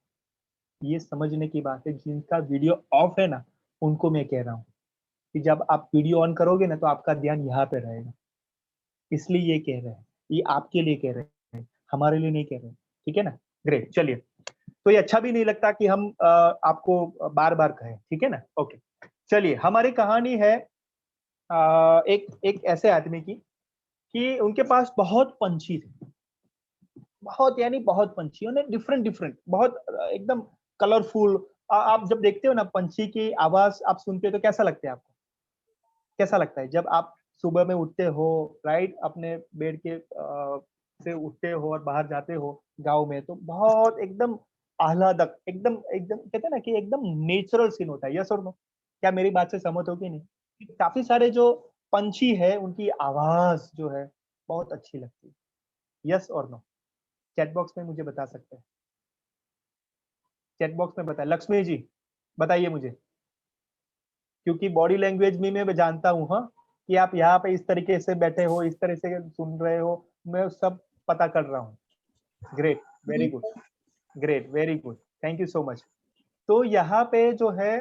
A: ये समझने की बात है। जिनका वीडियो ऑफ है ना, उनको मैं कह रहा हूँ कि जब आप वीडियो ऑन करोगे ना, तो आपका ध्यान यहाँ पे रहेगा। इसलिए ये कह रहे हैं, ये आपके लिए कह रहे हैं, हमारे लिए नहीं कह रहे हैं। ठीक है ना? ग्रेट, चलिए। तो ये अच्छा भी नहीं लगता कि हम आपको बार बार कहें, ठीक है ना? ओके, चलिए, हमारी कहानी है एक एक ऐसे आदमी की कि उनके पास बहुत पंछी थे, बहुत यानी बहुत पंछी, उन्हें डिफरेंट डिफरेंट, बहुत एकदम कलरफुल। आप जब देखते हो ना पंछी की आवाज आप सुनते हो तो कैसा लगता है आपको? कैसा लगता है जब आप सुबह में उठते हो, राइट, अपने बेड के से उठते हो और बाहर जाते हो गांव में, तो बहुत एकदम आह्लादक, एकदम एकदम कहते हैं ना कि एकदम नेचुरल सीन होता है। यस और नो? क्या मेरी बात से सहमत हो कि नहीं? कि काफी सारे जो पंछी है उनकी आवाज जो है बहुत अच्छी लगती है। यस और नो? चैट बॉक्स में मुझे बता सकते हैं, चैट बॉक्स में बताए। लक्ष्मी जी बताइए मुझे, क्योंकि बॉडी लैंग्वेज में मैं जानता हूँ, हाँ, कि आप यहाँ पे इस तरीके से बैठे हो, इस तरह से सुन रहे हो, मैं सब पता कर रहा हूँ। Great, very good, great, very good, thank you so much. तो यहाँ पे जो है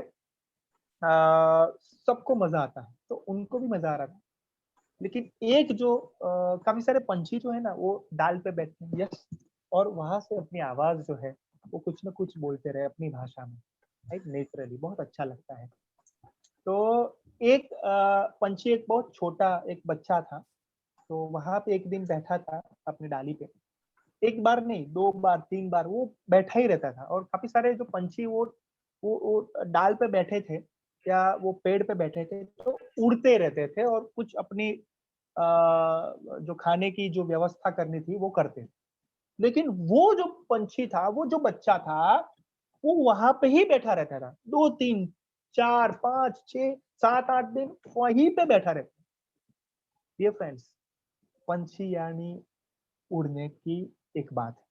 A: सबको मजा आता है, तो उनको भी मजा आ रहा था। लेकिन एक जो काफी सारे पंछी जो है ना, वो डाल पे बैठते हैं, यस, और वहां से अपनी आवाज जो है वो कुछ ना कुछ बोलते रहे अपनी भाषा में, राइट, नेचुरली बहुत अच्छा लगता है। तो एक पंछी, एक बहुत छोटा एक बच्चा था, तो वहां पे एक दिन बैठा था अपनी डाली पे। एक बार नहीं, दो बार, तीन बार वो बैठा ही रहता था। और काफी सारे जो पंछी वो डाल पे बैठे थे या वो पेड़ पे बैठे थे, तो उड़ते रहते थे और कुछ अपनी जो खाने की जो व्यवस्था करनी थी वो करते थे। लेकिन वो जो पंछी था, वो जो बच्चा था, वो वहां पे ही बैठा रहता था, 2 3 4 5 6 7 8 दिन वहीं पे बैठा रहता। ये फ्रेंड्स, पंछी यानी उड़ने की एक बात है।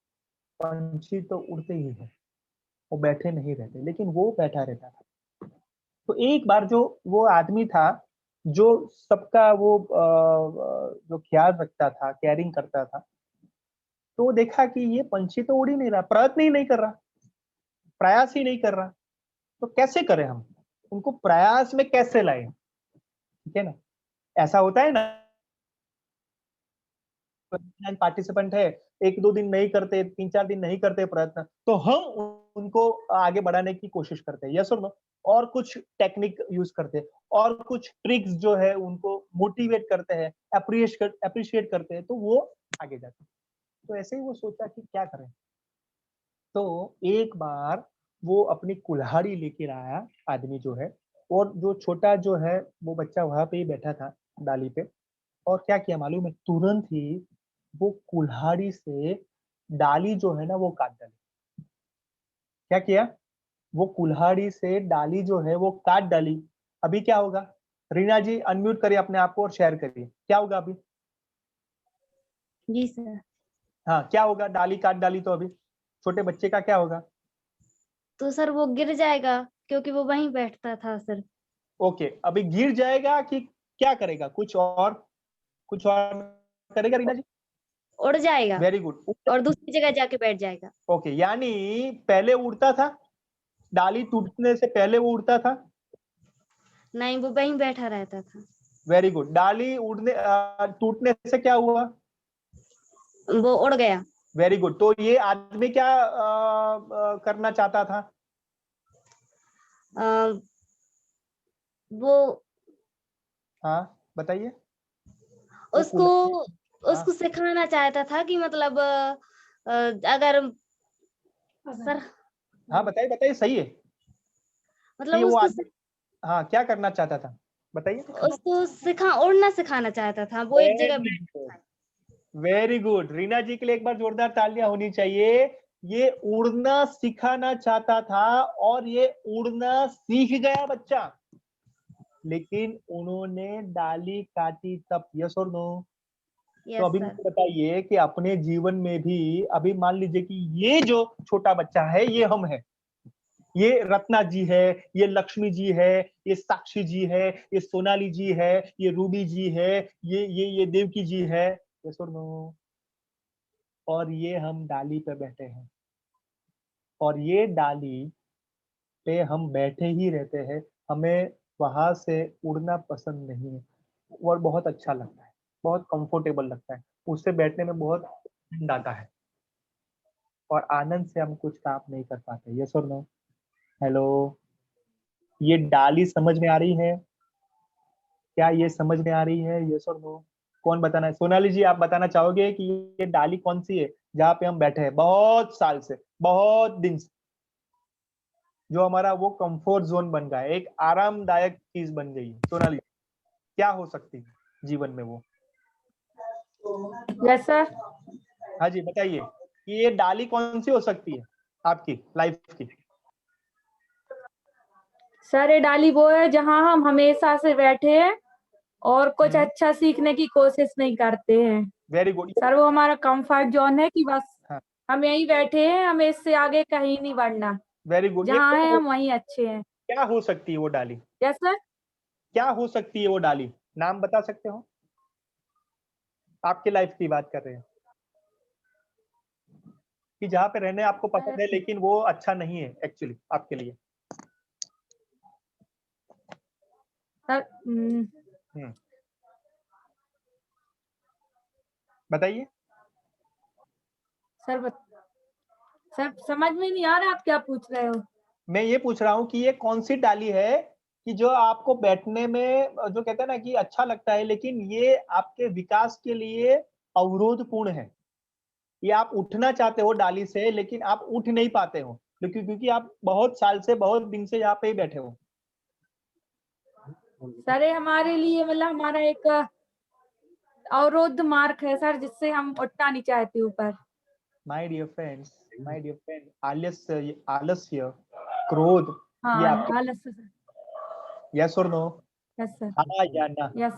A: पंछी तो उड़ते ही है, वो बैठे नहीं रहते, लेकिन वो बैठा रहता था। तो एक बार जो वो आदमी था जो सबका वो जो ख्याल रखता था, केयरिंग करता था, तो देखा कि ये पंछी तो उड़ ही नहीं रहा, प्रयत्न ही नहीं कर रहा, प्रयास ही नहीं कर रहा, तो कैसे करें हम उनको प्रयास में कैसे लाए? ठीक है ना, ऐसा होता है ना, पार्टिसिपेंट है, 1-2 दिन नहीं करते, 3-4 दिन नहीं करते प्रयत्न, तो हम उनको आगे बढ़ाने की कोशिश करते हैं, यस और नो? और कुछ टेक्निक यूज करते हैं और कुछ ट्रिक्स जो है उनको मोटिवेट करते हैं, अप्रिशिएट करते हैं, तो वो आगे जाते हैं। तो ऐसे ही वो सोचा कि क्या करें, तो एक बार वो अपनी कुल्हाड़ी लेकर आया आदमी जो है, और जो छोटा जो है वो बच्चा वहां पे ही बैठा था डाली पे, और क्या किया मालूम है, तुरंत ही वो कुल्हाड़ी से डाली जो है ना वो काट डाली। क्या किया, वो कुल्हाड़ी से डाली जो है वो काट डाली। अभी क्या होगा, रीना जी अनम्यूट करिए अपने आप को और शेयर करिए, क्या होगा अभी?
C: जी सर।
A: हाँ क्या होगा, डाली काट डाली तो अभी छोटे बच्चे का क्या होगा?
C: तो सर वो गिर जाएगा क्योंकि वो वहीं बैठता था सर।
A: ओके, अभी गिर जाएगा कि क्या करेगा, कुछ और करेगा रीना जी?
C: उड़ जाएगा
A: वेरी गुड।
C: और दूसरी जगह जाके बैठ जाएगा।
A: ओके, यानी पहले उड़ता था, डाली टूटने से पहले वो उड़ता था।
C: नहीं, वो वहीं बैठा रहता था।
A: वेरी गुड, डाली टूटने से क्या हुआ?
C: वो उड़ गया।
A: वेरी गुड, तो ये आदमी क्या करना चाहता था?
C: वो
A: हाँ बताइए।
C: उसको
A: हाँ।
C: उसको सिखाना चाहता था कि मतलब अगर सर
A: हाँ बताइए बताइए, सही है
C: मतलब
A: कि वो आदमी हाँ क्या करना चाहता था, बताइए।
C: उसको उड़ना सिखाना चाहता था, वो एक जगह बैठ।
A: वेरी गुड, रीना जी के लिए एक बार जोरदार तालियां होनी चाहिए। ये उड़ना सिखाना चाहता था और ये उड़ना सीख गया बच्चा, लेकिन उन्होंने डाली काटी तब, यस और नो? तो अभी मुझे बताइए कि अपने जीवन में भी, अभी मान लीजिए कि ये जो छोटा बच्चा है ये हम है, ये रत्ना जी है, ये लक्ष्मी जी है, ये साक्षी जी है, ये सोनाली जी है, ये रूबी जी है, ये देवकी जी है, यस और नो? और ये हम डाली पे बैठे हैं, और ये डाली पे हम बैठे ही रहते हैं, हमें वहां से उड़ना पसंद नहीं है, और बहुत अच्छा लगता है, बहुत कंफर्टेबल लगता है, उससे बैठने में बहुत आनंद आता है, और आनंद से हम कुछ काम नहीं कर पाते, यस और नो? हेलो, ये डाली समझ में आ रही है? क्या ये समझ में आ रही है, यस और नो? कौन बताना है, सोनाली जी आप बताना चाहोगे कि ये डाली कौन सी है जहाँ पे हम बैठे हैं बहुत साल से, बहुत दिन से, जो हमारा वो कंफर्ट जोन बन गया है, एक आरामदायक चीज बन गई है? सोनाली क्या हो सकती है जीवन में वो?
F: Yes sir.
A: हाँ जी बताइए कि ये डाली कौन सी हो सकती है आपकी लाइफ की?
F: सर ये डाली वो है जहाँ हम हमेशा से बैठे हैं और कुछ अच्छा सीखने की कोशिश नहीं करते हैं।
A: वेरी गुड
F: सर वो हमारा कंफर्ट जोन है कि बस
A: हाँ।
F: हम यहीं बैठे हैं, हमें इससे आगे कहीं नहीं बढ़ना,
A: वेरी गुड, ये
F: जहाँ है हम वहीं अच्छे हैं।
A: क्या हो सकती है वो डाली?
F: Yes sir.
A: क्या हो सकती है वो डाली, नाम बता सकते हो? आपकी लाइफ की बात कर रहे हैं कि जहाँ पे रहने आपको पसंद है लेकिन वो अच्छा नहीं है एक्चुअली आपके लिए।
F: सर
A: बताइए।
F: सर समझ में नहीं आ रहा आप क्या पूछ रहे हो।
A: मैं ये पूछ रहा हूँ कि ये कौन सी डाली है कि जो आपको बैठने में जो कहते हैं ना कि अच्छा लगता है, लेकिन ये आपके विकास के लिए अवरोधपूर्ण है, ये आप उठना चाहते हो डाली से लेकिन आप उठ नहीं पाते हो, क्योंकि आप बहुत साल से, बहुत दिन से यहाँ पे ही बैठे हो।
F: सर ये हमारे लिए मतलब हमारा एक अवरोध मार्ग है सर, जिससे हम उठना नहीं चाहते ऊपर।
A: माय डियर फ्रेंड, आलस्य, क्रोध, ये
F: हाँ
A: आपके,
F: आलस।
A: यस और नो?
F: Yes sir.
A: हाँ या ना?
F: यस।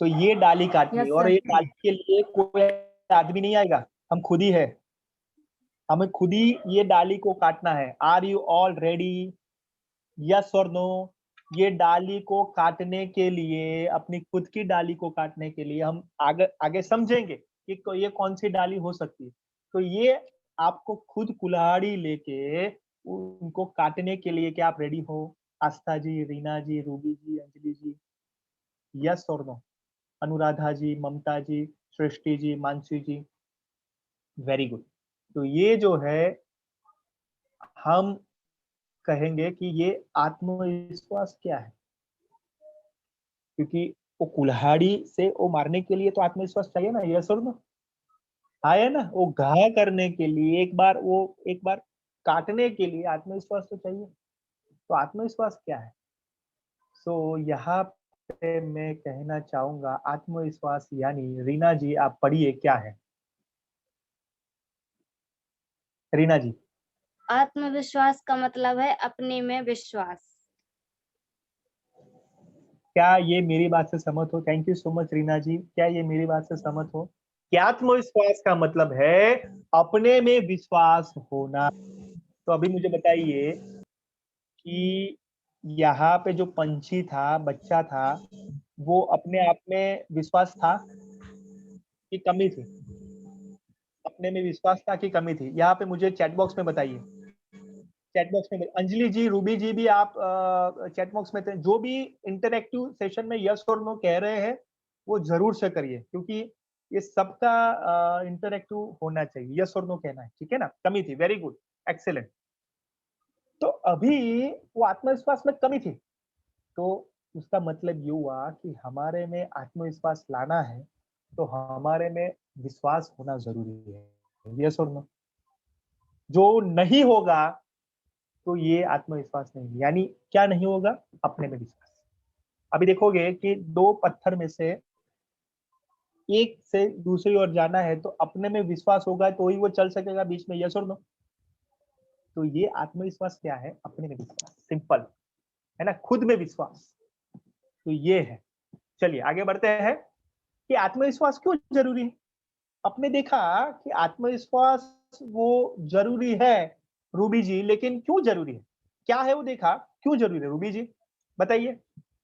A: तो ये डाली काटनी,
F: यस
A: और
F: सर।
A: ये डाली के लिए कोई आदमी नहीं आएगा, हम खुद ही है, हमें खुद ही ये डाली को काटना है। Are you all ready, yes और नो? ये डाली को काटने के लिए, अपनी खुद की डाली को काटने के लिए हम आगे आगे समझेंगे, कि ये कौन सी डाली हो सकती है। तो ये आपको खुद कुल्हाड़ी लेके उनको काटने के लिए क्या आप रेडी हो? आस्था जी, रीना जी, रूबी जी, अंजलि जी, यस और नो? अनुराधा जी, ममता जी, सृष्टि जी, मानसी जी, वेरी गुड। तो ये जो है हम कहेंगे कि ये आत्मविश्वास क्या है, क्योंकि वो कुल्हाड़ी से वो मारने के लिए तो आत्मविश्वास चाहिए ना, यस और नो? आया ना, वो घाव करने के लिए एक बार काटने के लिए आत्मविश्वास तो चाहिए। तो आत्मविश्वास क्या है? सो यहाँ पे मैं कहना चाहूंगा आत्मविश्वास यानी, रीना जी आप पढ़िए क्या है? रीना जी।
C: आत्मविश्वास का मतलब है अपने में विश्वास।
A: क्या ये मेरी बात से सहमत हो? Thank you so much Reena ji. क्या ये मेरी बात से सहमत हो कि आत्मविश्वास का मतलब है अपने में विश्वास होना? तो अभी मुझे बताइए कि यहाँ पे जो पंछी था, बच्चा था, वो अपने आप में विश्वास था कि कमी थी? अपने में विश्वास था कि कमी थी? यहाँ पे मुझे चैट बॉक्स में बताइए। चैट बॉक्स में अंजलि जी, रूबी जी भी आप चैट बॉक्स में थे। जो भी इंटरैक्टिव सेशन में यस और नो कह रहे हैं वो जरूर से करिए, क्योंकि ये सबका इंटरैक्टिव होना चाहिए। यस और नो कहना है, ठीक है ना? कमी थी, वेरी गुड, एक्सेलेंट। तो अभी वो आत्मविश्वास में कमी थी, तो उसका मतलब ये हुआ कि हमारे में आत्मविश्वास लाना है तो हमारे में विश्वास होना जरूरी है। यस और नो? जो नहीं होगा तो ये आत्मविश्वास नहीं है। यानी क्या नहीं होगा? अपने में विश्वास। अभी देखोगे कि दो पत्थर में से एक से दूसरी ओर जाना है तो अपने में विश्वास होगा तो ही वो चल सकेगा बीच में। यस और नो? तो ये आत्मविश्वास क्या है? अपने में विश्वास, सिंपल है ना, खुद में विश्वास। तो ये है। चलिए आगे बढ़ते हैं कि आत्मविश्वास क्यों जरूरी है। आपने देखा कि आत्मविश्वास वो जरूरी है रूबी जी, लेकिन क्यों जरूरी है? क्या है वो देखा, क्यों जरूरी है रूबी जी? बताइए।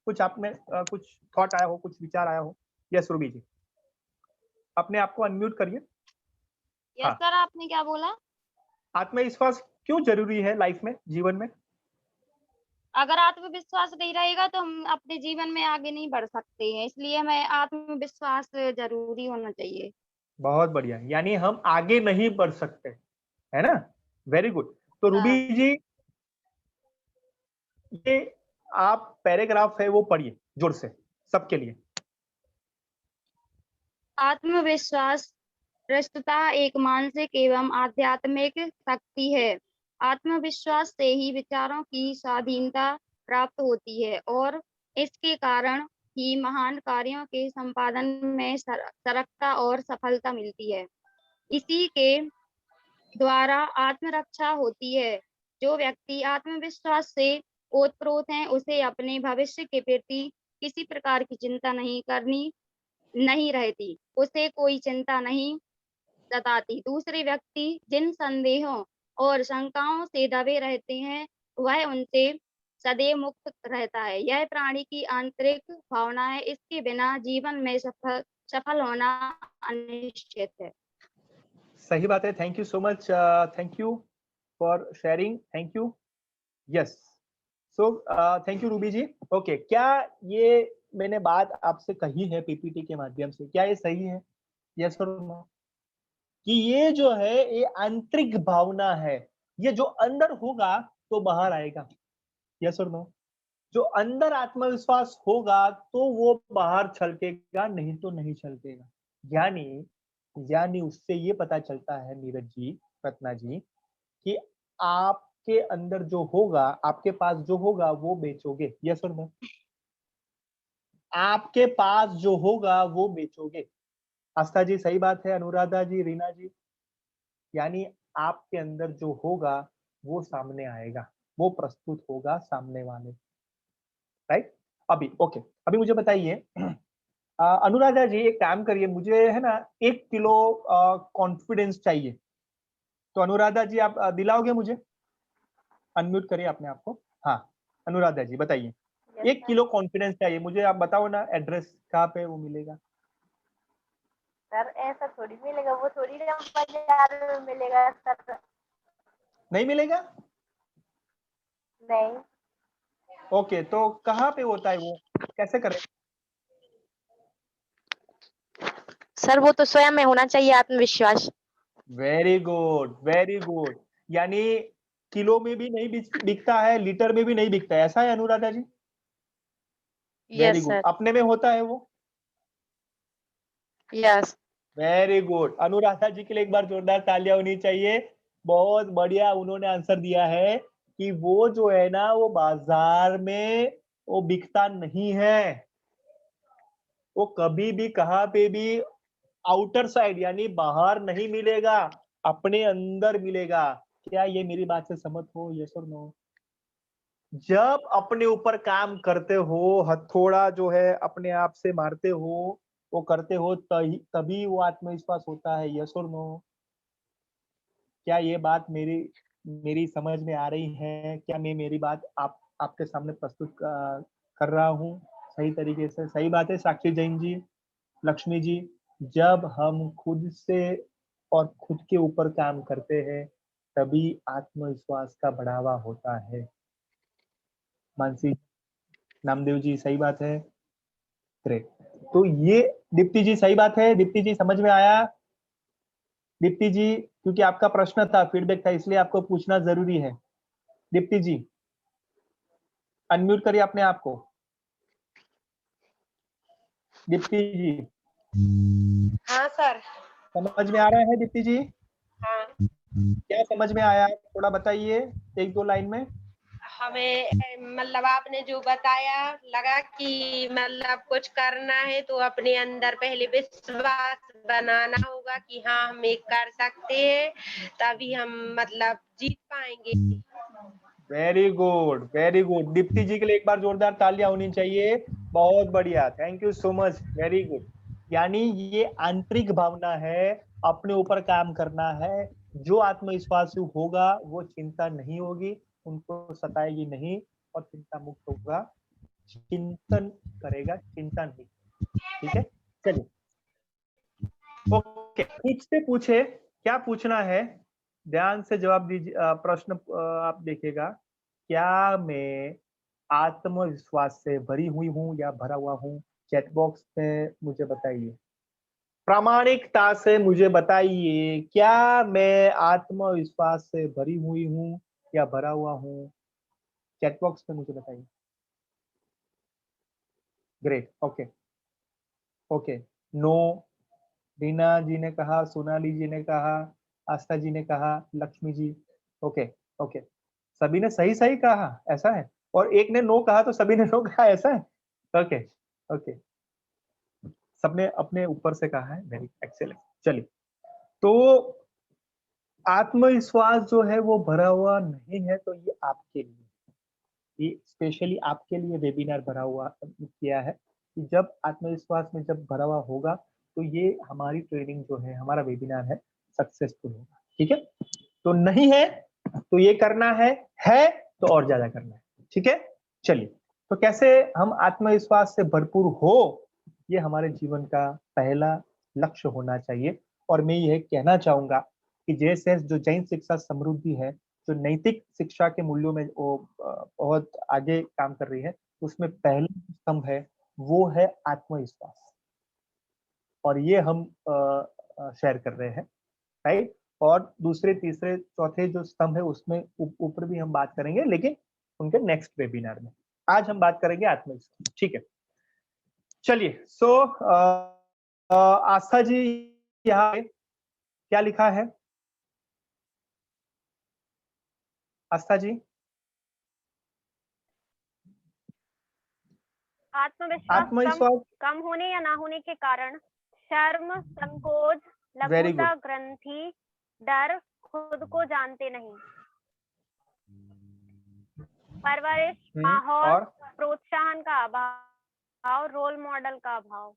A: कुछ आप में कुछ थॉट आया हो, कुछ विचार आया हो? यस रूबी जी, अपने आप को अनम्यूट करिए।
G: यस
A: हाँ,
G: सर, आपने क्या बोला?
A: आत्मविश्वास क्यों जरूरी है लाइफ में, जीवन में?
G: अगर आत्मविश्वास नहीं रहेगा तो हम अपने जीवन में आगे नहीं बढ़ सकते हैं, इसलिए हमें आत्मविश्वास जरूरी होना चाहिए।
A: बहुत बढ़िया, यानी हम आगे नहीं बढ़ सकते, है ना? Very good. तो रूबी
G: हाँ।
A: जी, ये आप पैराग्राफ है वो पढ़िए जोर से सबके लिए।
G: आत्मविश्वास प्रस्तुतः एक मानसिक एवं आध्यात्मिक शक्ति है। आत्मविश्वास से ही विचारों की स्वाधीनता प्राप्त होती है और इसके कारण ही महान कार्यों के संपादन में सरलता और सफलता मिलती है। इसी के द्वारा आत्मरक्षा होती है। जो व्यक्ति आत्मविश्वास से ओतप्रोत है उसे अपने भविष्य के प्रति किसी प्रकार की चिंता नहीं रहती, उसे कोई चिंता नहीं सताती। दूसरे व्यक्ति जिन संदेहों और शंकाओं से दबे रहते हैं वह उनसे सदैव मुक्त रहता है। यह प्राणी की आंतरिक भावना है, इसके बिना जीवन में सफल होना अनिश्चित है।
A: सही बात है। Thank you so much, thank you for sharing, thank you. Yes, so thank you Ruby ji. Okay, क्या ये मैंने बात आपसे कही है पीपीटी के माध्यम से, क्या ये सही है? यस और नो? कि ये जो है ये आंतरिक भावना है, ये जो अंदर होगा तो बाहर आएगा। यस और नो? जो अंदर आत्मविश्वास होगा तो वो बाहर छलकेगा, नहीं तो नहीं छलकेगा। यानी यानी उससे ये पता चलता है नीरज जी, रत्ना जी, कि आपके अंदर जो होगा, आपके पास जो होगा वो बेचोगे। यस और नो? आपके पास जो होगा वो बेचोगे। आस्था जी सही बात है, अनुराधा जी, रीना जी, यानी आपके अंदर जो होगा वो सामने आएगा, वो प्रस्तुत होगा सामने वाले, राइट? अभी ओके, अभी मुझे बताइए अनुराधा जी, एक काम करिए, मुझे है ना 1 किलो कॉन्फिडेंस चाहिए। तो अनुराधा जी आप दिलाओगे मुझे? अनम्यूट करिए अपने आप को। हाँ, अनुराधा जी बताइए। 1 किलो कॉन्फिडेंस चाहिए मुझे, आप बताओ ना एड्रेस कहाँ पे वो मिलेगा?
H: सर ऐसा थोड़ी मिलेगा, वो थोड़ी ना बाजार में मिलेगा सर।
A: नहीं मिलेगा?
H: नहीं
A: ओके, तो कहाँ पे होता है वो, कैसे करें?
H: सर, वो तो स्वयं में होना चाहिए आत्मविश्वास।
A: Very good, very good. यानी किलो में भी नहीं बिकता है, लीटर में भी नहीं बिकता है, ऐसा है Anuradha ji? Very
H: yes
A: good.
H: Sir.
A: अपने में होता है वो?
H: Yes.
A: Very good. Anuradha ji के लिए एक बार जोरदार तालियां होनी चाहिए। बहुत बढ़िया उन्होंने आंसर दिया है कि वो जो है ना वो बाजार में वो बिकता नहीं है, वो कभी भी कहाँ पे भी आउटर साइड यानी बाहर नहीं मिलेगा, अपने अंदर मिलेगा। क्या ये मेरी बात से सहमत हो? यस और नो? जब अपने ऊपर काम करते हो, हथौड़ा जो है अपने आप से मारते हो, वो करते हो, तभी वो आत्मविश्वास होता है। यस और नो? क्या ये बात मेरी मेरी समझ में आ रही है? क्या मैं मेरी बात आपके सामने प्रस्तुत कर रहा हूँ सही तरीके से? सही बात है साक्षी जैन जी, लक्ष्मी जी। जब हम खुद से और खुद के ऊपर काम करते हैं तभी आत्मविश्वास का बढ़ावा होता है। मानसी, नामदेव जी, सही बात है। ग्रेट। तो ये दीप्ति जी, सही बात है। दीप्ति जी समझ में आया? दीप्ति जी, क्योंकि आपका प्रश्न था, फीडबैक था, इसलिए आपको पूछना जरूरी है। दीप्ति जी अनम्यूट करिए अपने आप को। दीप्ति जी
D: हाँ सर।
A: समझ में आ रहा है? दीप्ति जी
D: हाँ,
A: क्या समझ में आया, थोड़ा बताइए एक दो लाइन में।
D: हमें मतलब आपने जो बताया लगा कि मतलब कुछ करना है तो अपने अंदर पहले विश्वास बनाना होगा कि हाँ हम ये कर सकते हैं, तभी हम मतलब जीत पाएंगे।
A: Very good, very good. Deepti ji के लिए एक बार जोरदार तालियां होनी चाहिए। बहुत बढ़िया, thank you so much, very good. यानी ये आंतरिक भावना है, अपने ऊपर काम करना है। जो आत्मविश्वासी होगा वो चिंता नहीं होगी, उनको सताएगी नहीं और चिंता मुक्त होगा, चिंतन करेगा, चिंता नहीं। ठीक है, चलिए। ओके, खुद से पूछे क्या पूछना है, ध्यान से जवाब दीजिए। प्रश्न आप देखिएगा, क्या मैं आत्मविश्वास से भरी हुई हूँ या भरा हुआ हूँ? चैट बॉक्स में मुझे बताइए, प्रामाणिकता से मुझे बताइए, क्या मैं आत्मविश्वास से भरी हुई हूँ या भरा हुआ हूँ? चैट बॉक्स में मुझे बताइए। Great, okay okay. No, Reena ji ने कहा, सोनाली जी ने कहा, आस्था जी ने कहा, लक्ष्मी जी। ओके ओके, सभी ने सही सही कहा, ऐसा है? और एक ने नो कहा तो सभी ने नो कहा, ऐसा है? ओके ओके, सबने अपने ऊपर से कहा है, वेरी एक्सेलेंट। चलिए, तो आत्मविश्वास जो है वो भरा हुआ नहीं है, तो ये आपके लिए, ये स्पेशली आपके लिए वेबिनार भरा हुआ किया है कि जब आत्मविश्वास में जब भरा हुआ होगा तो ये हमारी ट्रेनिंग जो है, हमारा वेबिनार है, सक्सेसफुल होगा। ठीक है, तो नहीं है तो ये करना है तो और ज्यादा करना है। ठीक है, चलिए। तो कैसे हम आत्मविश्वास से भरपूर हो, ये हमारे जीवन का पहला लक्ष्य होना चाहिए। और मैं यह कहना चाहूंगा कि जैसे जो जैन शिक्षा समृद्धि है, जो नैतिक शिक्षा के मूल्यों में वो बहुत आगे काम कर रही है, उसमें पहला स्तंभ है वो है आत्मविश्वास, और ये हम शेयर कर रहे हैं, राइट। और दूसरे तीसरे चौथे जो स्तंभ है उसमें ऊपर भी हम बात करेंगे, लेकिन उनके नेक्स्ट वेबिनार में। आज हम बात करेंगे आत्मविश्वास। ठीक है, चलिए। सो आस्था जी, यहाँ क्या लिखा है आस्था जी?
G: आत्मविश्वास कम होने या ना होने के कारण शर्म, संकोच, लघुता, ग्रंथि, डर, खुद को जानते नहीं, परवरिश, माहौल, प्रोत्साहन का अभाव, रोल मॉडल का अभाव।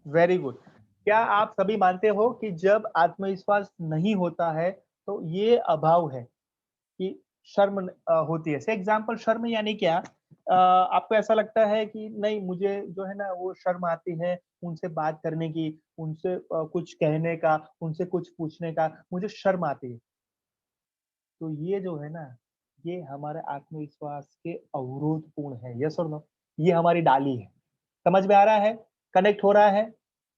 A: Very good. क्या आप सभी मानते हो कि जब आत्मविश्वास नहीं होता है तो ये अभाव है कि शर्म होती है? से एग्जाम्पल, शर्म यानी क्या आपको ऐसा लगता है कि नहीं मुझे जो है ना वो शर्म आती है उनसे बात करने की, उनसे कुछ कहने का, उनसे कुछ पूछने का, मुझे शर्म आती है। तो ये जो है ना, ये हमारे आत्मविश्वास के अवरोधपूर्ण है। यस और नो? ये हमारी डाली है। समझ में आ रहा है? कनेक्ट हो रहा है?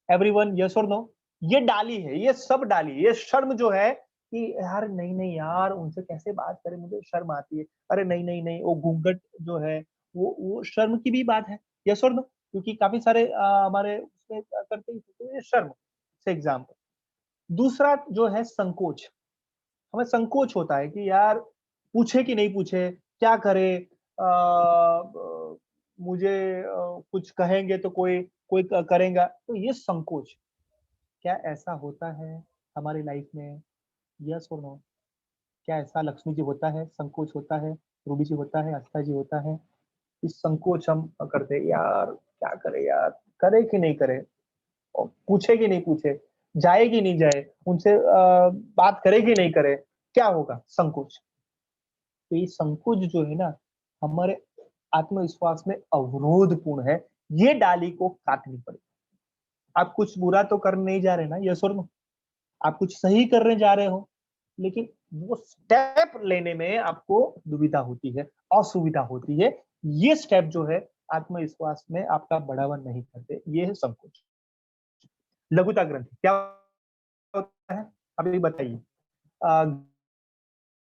A: एवरीवन यस और नो? ये डाली है, ये सब डाली है। ये शर्म जो है कि यार नहीं यार उनसे कैसे बात करें, मुझे शर्म आती है। अरे नहीं वो घूंघट जो है वो शर्म की भी बात है। यस और नो? क्योंकि काफ़ी सारे हमारे उसमें करते ही थे, तो ये शर्म से एग्ज़ाम्पल। दूसरा जो है संकोच। हमें संकोच होता है कि यार पूछे कि नहीं पूछे, क्या करे? मुझे कुछ कहेंगे तो कोई कोई करेगा, तो ये संकोच। क्या ऐसा होता है हमारी लाइफ में? यस और नो? क्या ऐसा लक्ष्मी जी होता है, संकोच होता है, रूबी जी होता है, आस्था जी होता है? इस संकोच हम करते हैं, यार क्या करें यार, करे कि नहीं करे? और पूछे कि नहीं पूछे, जाए कि नहीं जाए, उनसे बात करे कि नहीं करे, क्या होगा? संकोच। तो ये संकोच जो है ना, हमारे आत्मविश्वास में अवरोधपूर्ण है। ये डाली को काटनी पड़ेगी। आप कुछ बुरा तो कर नहीं जा रहे ना, यस और नो? आप कुछ सही करने जा रहे हो, लेकिन वो स्टेप लेने में आपको दुविधा होती है, असुविधा होती है। ये स्टेप जो है आत्मविश्वास में आपका बढ़ावा नहीं करते, ये है संकोच। लघुता ग्रंथि क्या होता है? अभी बताइए।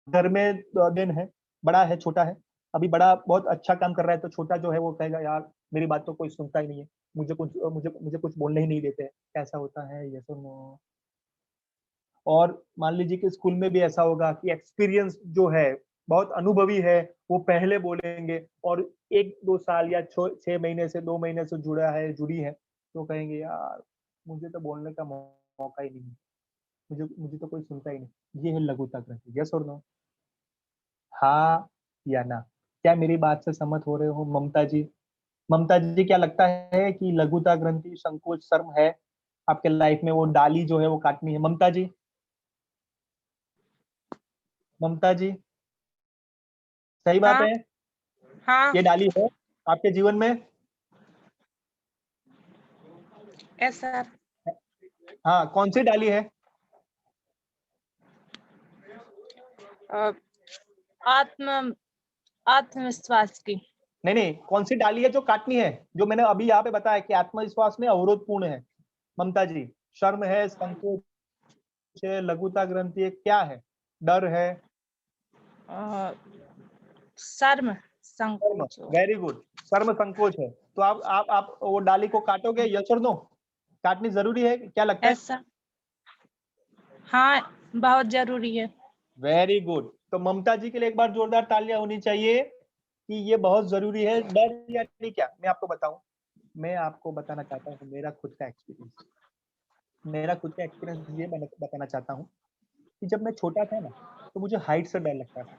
A: घर में दिन है, बड़ा है, छोटा है। अभी बड़ा बहुत अच्छा काम कर रहा है तो छोटा जो है वो कहेगा यार मेरी बात तो कोई सुनता ही नहीं है, मुझे कुछ बोलने ही नहीं देते हैं। ऐसा होता है, यस और नो? और मान लीजिए कि स्कूल में भी ऐसा होगा कि एक्सपीरियंस जो है, बहुत अनुभवी है, वो पहले बोलेंगे और 1-2 साल या 6 महीने से 2 महीने से जुड़ा है, जुड़ी है, तो कहेंगे यार मुझे तो बोलने का मौका ही नहीं है, मुझे मुझे तो कोई सुनता ही नहीं। ये है लघुता ग्रंथि। यस और नो? हाँ या ना? क्या मेरी बात से सहमत हो रहे हो ममता जी? ममता जी क्या लगता है कि लघुता ग्रंथि, संकोच, शर्म है आपके लाइफ में, वो डाली जो है वो काटनी है? ममता जी? ममता जी, सही बात
I: हाँ
A: है?
I: हाँ
A: ये डाली है आपके जीवन में?
I: Yes sir.
A: हाँ, कौन सी डाली है?
I: आत्मविश्वास की।
A: नहीं, कौन सी डाली है जो काटनी है? जो मैंने अभी यहाँ पे बताया कि आत्मविश्वास में अवरोधपूर्ण है। ममता जी, शर्म है, संकोच है, लघुता ग्रंथि है, क्या है? डर है?
I: शर्म
A: शर्म।
I: संकोच।
A: Very good. शर्म, संकोच है। तो आप वो डाली को काटोगे, यस और नो? काटनी जरूरी है, क्या लगता है?
I: Yes sir. हाँ बहुत जरूरी है।
A: Very good. तो ममता जी के लिए एक बार जोरदार तालियां होनी चाहिए कि ये बहुत जरूरी है। डर यानी क्या, मैं आपको बताऊं। मैं आपको बताना चाहता हूँ मेरा खुद का एक्सपीरियंस। मेरा खुद का एक्सपीरियंस ये मैं बताना चाहता हूँ कि जब मैं छोटा था ना, तो मुझे हाइट से डर लगता था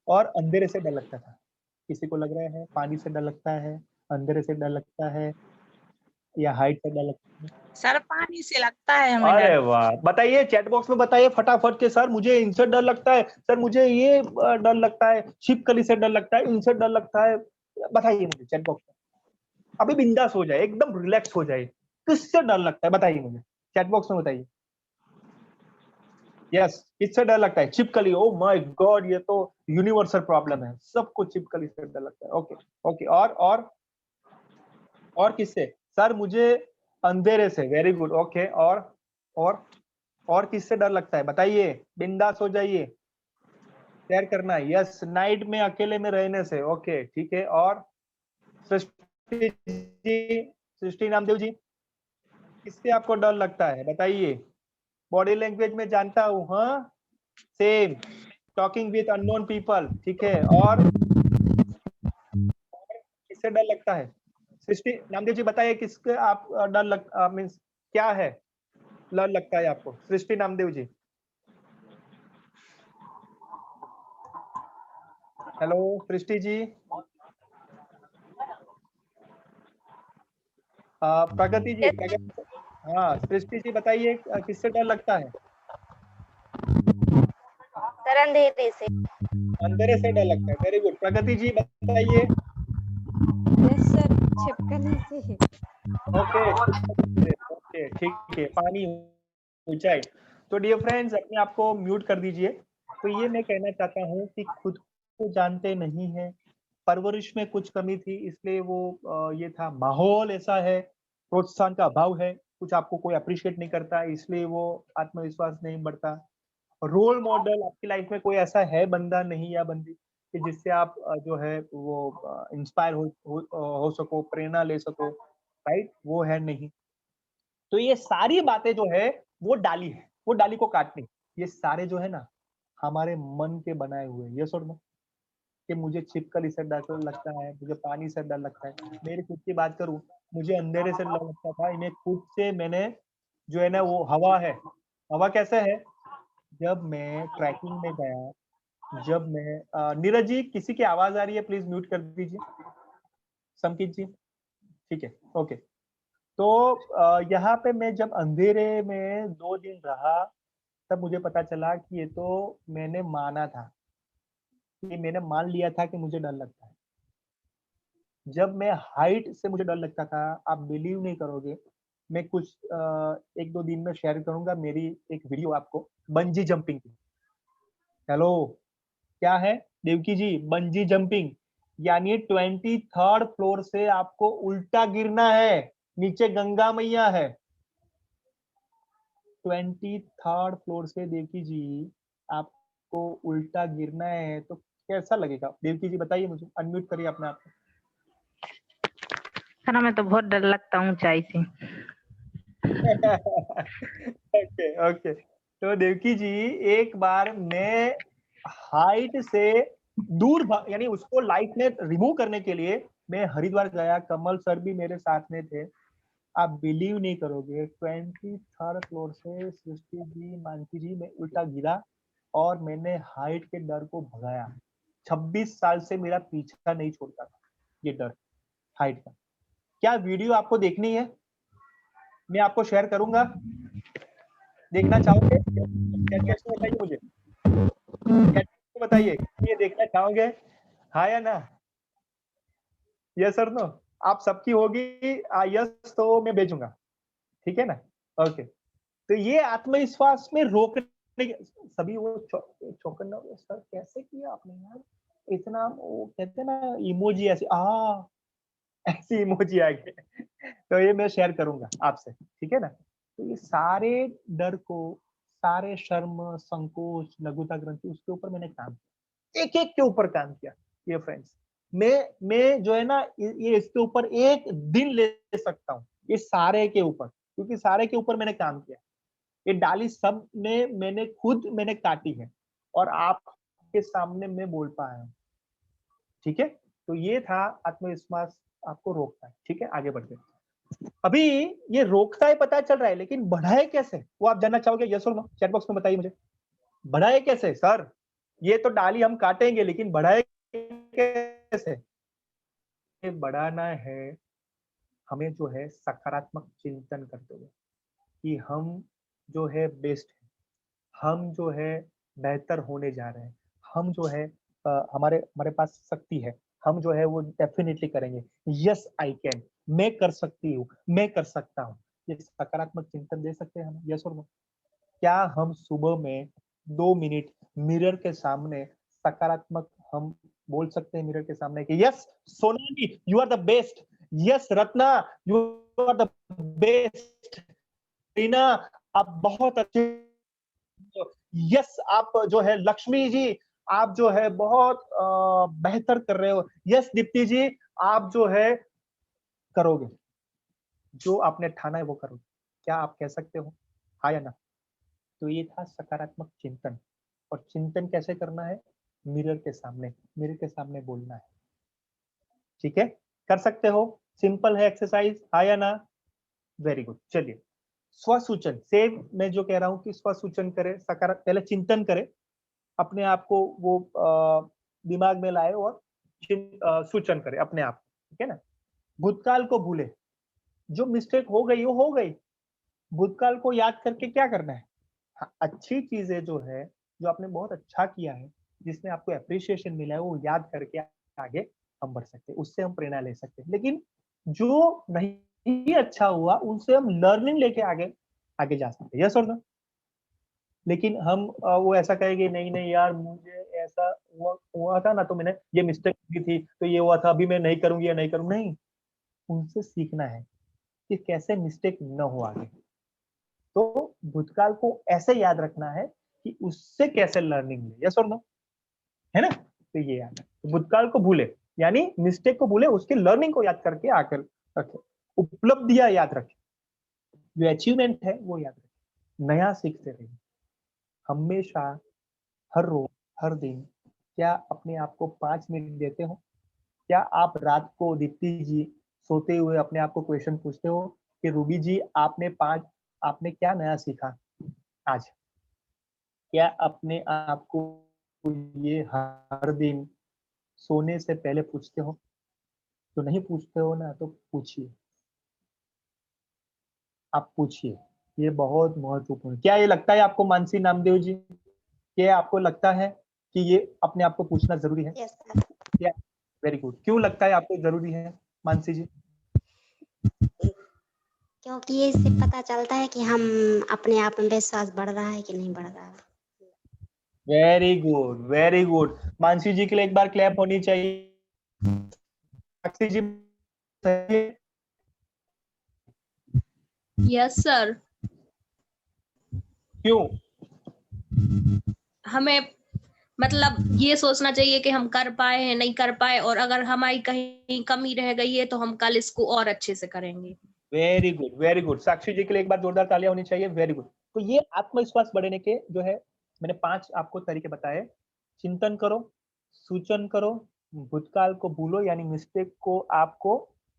A: और अंधेरे से डर लगता था। किसी को लग रहा है पानी से डर लगता है, अंधेरे से डर लगता है, या हाइट से डर लगता है?
I: सर पानी से लगता है हमें डर।
A: अरे वाह! बताइए चैट बॉक्स में बताइए फटाफट के सर मुझे इनसे डर लगता है, सर मुझे ये डर लगता है, छिपकली से डर लगता है, इनसे डर लगता है। बताइए मुझे चैट बॉक्स में। अभी बिंदास हो जाए, एकदम रिलैक्स हो जाए। किससे डर लगता है बताइए मुझे, चैट बॉक्स में बताइए। यस, किससे डर लगता है? छिपकली। ओह माय गॉड, ये तो यूनिवर्सल प्रॉब्लम है, सबको छिपकली से डर लगता है। ओके ओके, और किससे? सर मुझे अंधेरे से। Very good. ओके, और किससे डर लगता है बताइए, बिंदास हो जाइए, शेयर करना है। यस, नाइट में अकेले में रहने से। ओके ठीक है। और सृष्टि जी, सृष्टि नामदेव जी, किससे आपको डर लगता है बताइए? बॉडी लैंग्वेज में जानता हूँ, हाँ same, talking with unknown people, ठीक है। और किससे डर लगता है? सृष्टि नामदेव जी बताइए, किसके आप डर मीन्स क्या है डर लगता है आपको? सृष्टि नामदेव जी, हेलो सृष्टि जी। प्रगति जी, हाँ सृष्टि जी बताइए किससे डर लगता है?
H: सर अंधेरे से।
A: अंधेरे से डर लगता है। Very good. प्रगति जी बताइए।
J: यस सर, छिपकली से।
A: ओके ठीक है। पानी, ऊंचाई। तो डियर फ्रेंड्स, अपने आप को म्यूट कर दीजिए। तो ये मैं कहना चाहता हूँ कि खुद को जानते नहीं है, परवरिश में कुछ कमी थी, इसलिए वो ये था, माहौल ऐसा है, प्रोत्साहन का अभाव है, कुछ आपको कोई अप्रिशिएट नहीं करता, इसलिए वो आत्मविश्वास नहीं बढ़ता। रोल मॉडल आपकी लाइफ में कोई ऐसा है बंदा नहीं या बंदी कि जिससे आप जो है वो इंस्पायर हो सको, प्रेरणा ले सको, राइट? वो है नहीं। तो ये सारी बातें जो है वो डाली है, वो डाली को काटनी। ये सारे जो है ना हमारे मन के बनाए हुए, ये सुन कि मुझे छिपकली से डर लगता है, मुझे पानी से डर लगता है। मेरी खुद की बात करूं, मुझे अंधेरे से डर लगता था, इन्हें खुद से मैंने जो है ना वो हवा है। हवा कैसे है? जब मैं ट्रैकिंग में गया, जब मैं नीरज जी, किसी की आवाज आ रही है, प्लीज म्यूट कर दीजिए। संकित जी, ठीक है, ओके। तो यहाँ पे मैं जब अंधेरे में 2 दिन रहा, तब मुझे पता चला कि ये तो मैंने माना था, कि मैंने मान लिया था कि मुझे डर लगता है। जब मैं हाइट से मुझे डर लगता था, आप बिलीव नहीं करोगे, मैं कुछ 1-2 दिन में शेयर करूंगा मेरी एक वीडियो आपको बंजी जंपिंग की। हेलो, क्या है देवकी जी? बंजी जंपिंग, यानी 23rd फ्लोर से आपको उल्टा गिरना है, नीचे गंगा मैया है। 23rd फ्लोर से देवकी जी आपको उल्टा गिरना है, तो कैसा लगेगा? देवकी जी बताइए मुझे, अनम्यूट करिए अपने आप को।
I: सर हमें तो बहुत डर लगता है ऊंचाई से।
A: ओके। तो देवकी जी, एक बार मैं हाइट से दूर यानी उसको लाइफ में रिमूव करने के लिए मैं हरिद्वार गया, कमल सर भी मेरे साथ में थे। आप बिलीव नहीं करोगे, 23rd फ्लोर से सृष्टि जी, मानसी जी, मैं उल्टा गिरा और मैंने हाइट के डर को भगाया। 26 साल से मेरा पीछा नहीं छोड़ता था ये डर हाइट का। क्या वीडियो आपको देखनी है? मैं आपको शेयर करूंगा, देखना चाहोगे? चैट में बताइए मुझे, चैट में बताइए, ये देखना चाहोगे? हाँ या ना? Yes sir no? आप सबकी होगी यस तो मैं भेजूंगा, ठीक है ना? ओके। तो ये आत्मविश्वास में रोकने सभी वो चौकन्ना, सर कैसे किया आपने यार, इतना वो कहते हैं ना इमोजी ऐसे ऐसी इमोजी आ गई। तो ये मैं शेयर करूंगा आपसे, ठीक है ना? तो ये सारे डर को, सारे शर्म, संकोच, लघुता ग्रंथि, उसके ऊपर मैंने काम किया, एक एक के ऊपर काम किया। ये फ्रेंड्स, मैं जो है ना ये इसके ऊपर एक दिन ले सकता हूँ, ये सारे के ऊपर, क्योंकि सारे के ऊपर मैंने काम किया। ये डाली सब ने मैंने काटी है और आपके सामने मैं बोल पाया हूँ, ठीक है? तो ये था आत्मविश्वास आपको रोकता है, ठीक है? आगे बढ़ते हैं। अभी ये रोकता है पता चल रहा है, लेकिन बढ़ाए कैसे वो आप जानना चाहोगे? यस और नो? चैट बॉक्स में बताइए मुझे, बढ़ाए कैसे सर? ये तो डाली हम काटेंगे, लेकिन बढ़ाए कैसे? ये बढ़ाना है हमें जो है सकारात्मक चिंतन करते हुए कि हम जो है बेस्ट है, हम जो है बेहतर होने जा रहे हैं, हम जो है हमारे हमारे पास शक्ति है, हम जो है वो डेफिनेटली करेंगे। यस आई कैन, मैं कर सकती हूँ, मैं कर सकता हूँ। ये सकारात्मक चिंतन दे सकते हैं हम, यस और नो? क्या हम सुबह में 2 मिनट मिरर के सामने सकारात्मक हम बोल सकते हैं मिरर के सामने कि yes Sonali you are the best, yes Ratna you are the best, Reena आप बहुत अच्छे, यस आप जो है लक्ष्मी जी आप जो है बहुत बेहतर कर रहे हो, यस दीप्ति जी आप जो है करोगे, जो आपने ठाना है वो करोगे। क्या आप कह सकते हो हाँ या ना? तो ये था सकारात्मक चिंतन। और चिंतन कैसे करना है? मिरर के सामने बोलना है, ठीक है? कर सकते हो, सिंपल है एक्सरसाइज, हाँ या ना? Very good. चलिए, स्वसूचन, सेम मैं जो कह रहा हूं कि स्वसूचन करे, सकारात्मक पहले चिंतन करे, अपने आप को वो दिमाग में लाए और सूचन करे अपने आप, ठीक है ना? भूतकाल को भूले, जो मिस्टेक हो गई वो हो गई, भूतकाल को याद करके क्या करना है? हाँ, अच्छी चीजें जो है, जो आपने बहुत अच्छा किया है, जिसमें आपको अप्रिसिएशन मिला है वो याद करके आगे हम बढ़ सकते हैं, उससे हम प्रेरणा ले सकते हैं। लेकिन जो नहीं अच्छा हुआ उनसे हम लर्निंग लेके आगे आगे जा सकते हैं। यस और नो? लेकिन हम वो ऐसा कहेंगे नहीं नहीं यार मुझे ऐसा हुआ था ना, तो मैंने ये मिस्टेक की थी तो ये हुआ था, अभी मैं नहीं करूंगी या नहीं करूंगी। नहीं, उनसे सीखना है कि कैसे मिस्टेक न हो आगे। तो भूतकाल को ऐसे याद रखना है कि उससे कैसे लर्निंग ले। यस और नो? है ना? तो ये याद है, तो भूतकाल को भूले यानी मिस्टेक को भूले, उसके लर्निंग को याद करके आकर रखे, उपलब्धियां याद रखे, जो अचीवमेंट है वो याद रखे, नया सीखते रहिए हमेशा, हर रोज, हर दिन। क्या अपने आप को 5 मिनट देते हो? क्या आप रात को दीप्ति जी सोते हुए अपने आप को क्वेश्चन पूछते हो कि रूबी जी आपने क्या नया सीखा आज? क्या अपने आप को ये हर दिन सोने से पहले पूछते हो? तो नहीं पूछते हो ना, तो पूछिए, आप पूछिए, ये बहुत महत्वपूर्ण है। क्या ये लगता है आपको मानसी नामदेव जी, क्या आपको लगता है कि ये अपने आप को पूछना जरूरी है?
H: Yes sir.
A: या वेरी गुड। क्यों लगता है आपको जरूरी है मानसी जी?
H: क्योंकि इससे पता चलता है कि हम अपने आप में विश्वास बढ़ रहा है कि नहीं बढ़ रहा है।
A: Very good, very good. Mansi ji के लिए एक बार क्लैप होनी चाहिए। साक्षी जी सही है?
K: Yes sir.
A: क्यों?
K: हमें मतलब ये सोचना चाहिए कि हम कर पाए हैं नहीं कर पाए, और अगर हमारी कहीं कमी रह गई है तो हम कल इसको और अच्छे से करेंगे।
A: Very good, very good. Sakshi ji के लिए एक बार जोरदार तालियां होनी चाहिए। Very good. तो ये आत्मविश्वास बढ़ने के जो है मैंने 5 आपको तरीके बताए। चिंतन करो, सूचन करो, भूतकाल को भूलो यानी मिस्टेक को आपको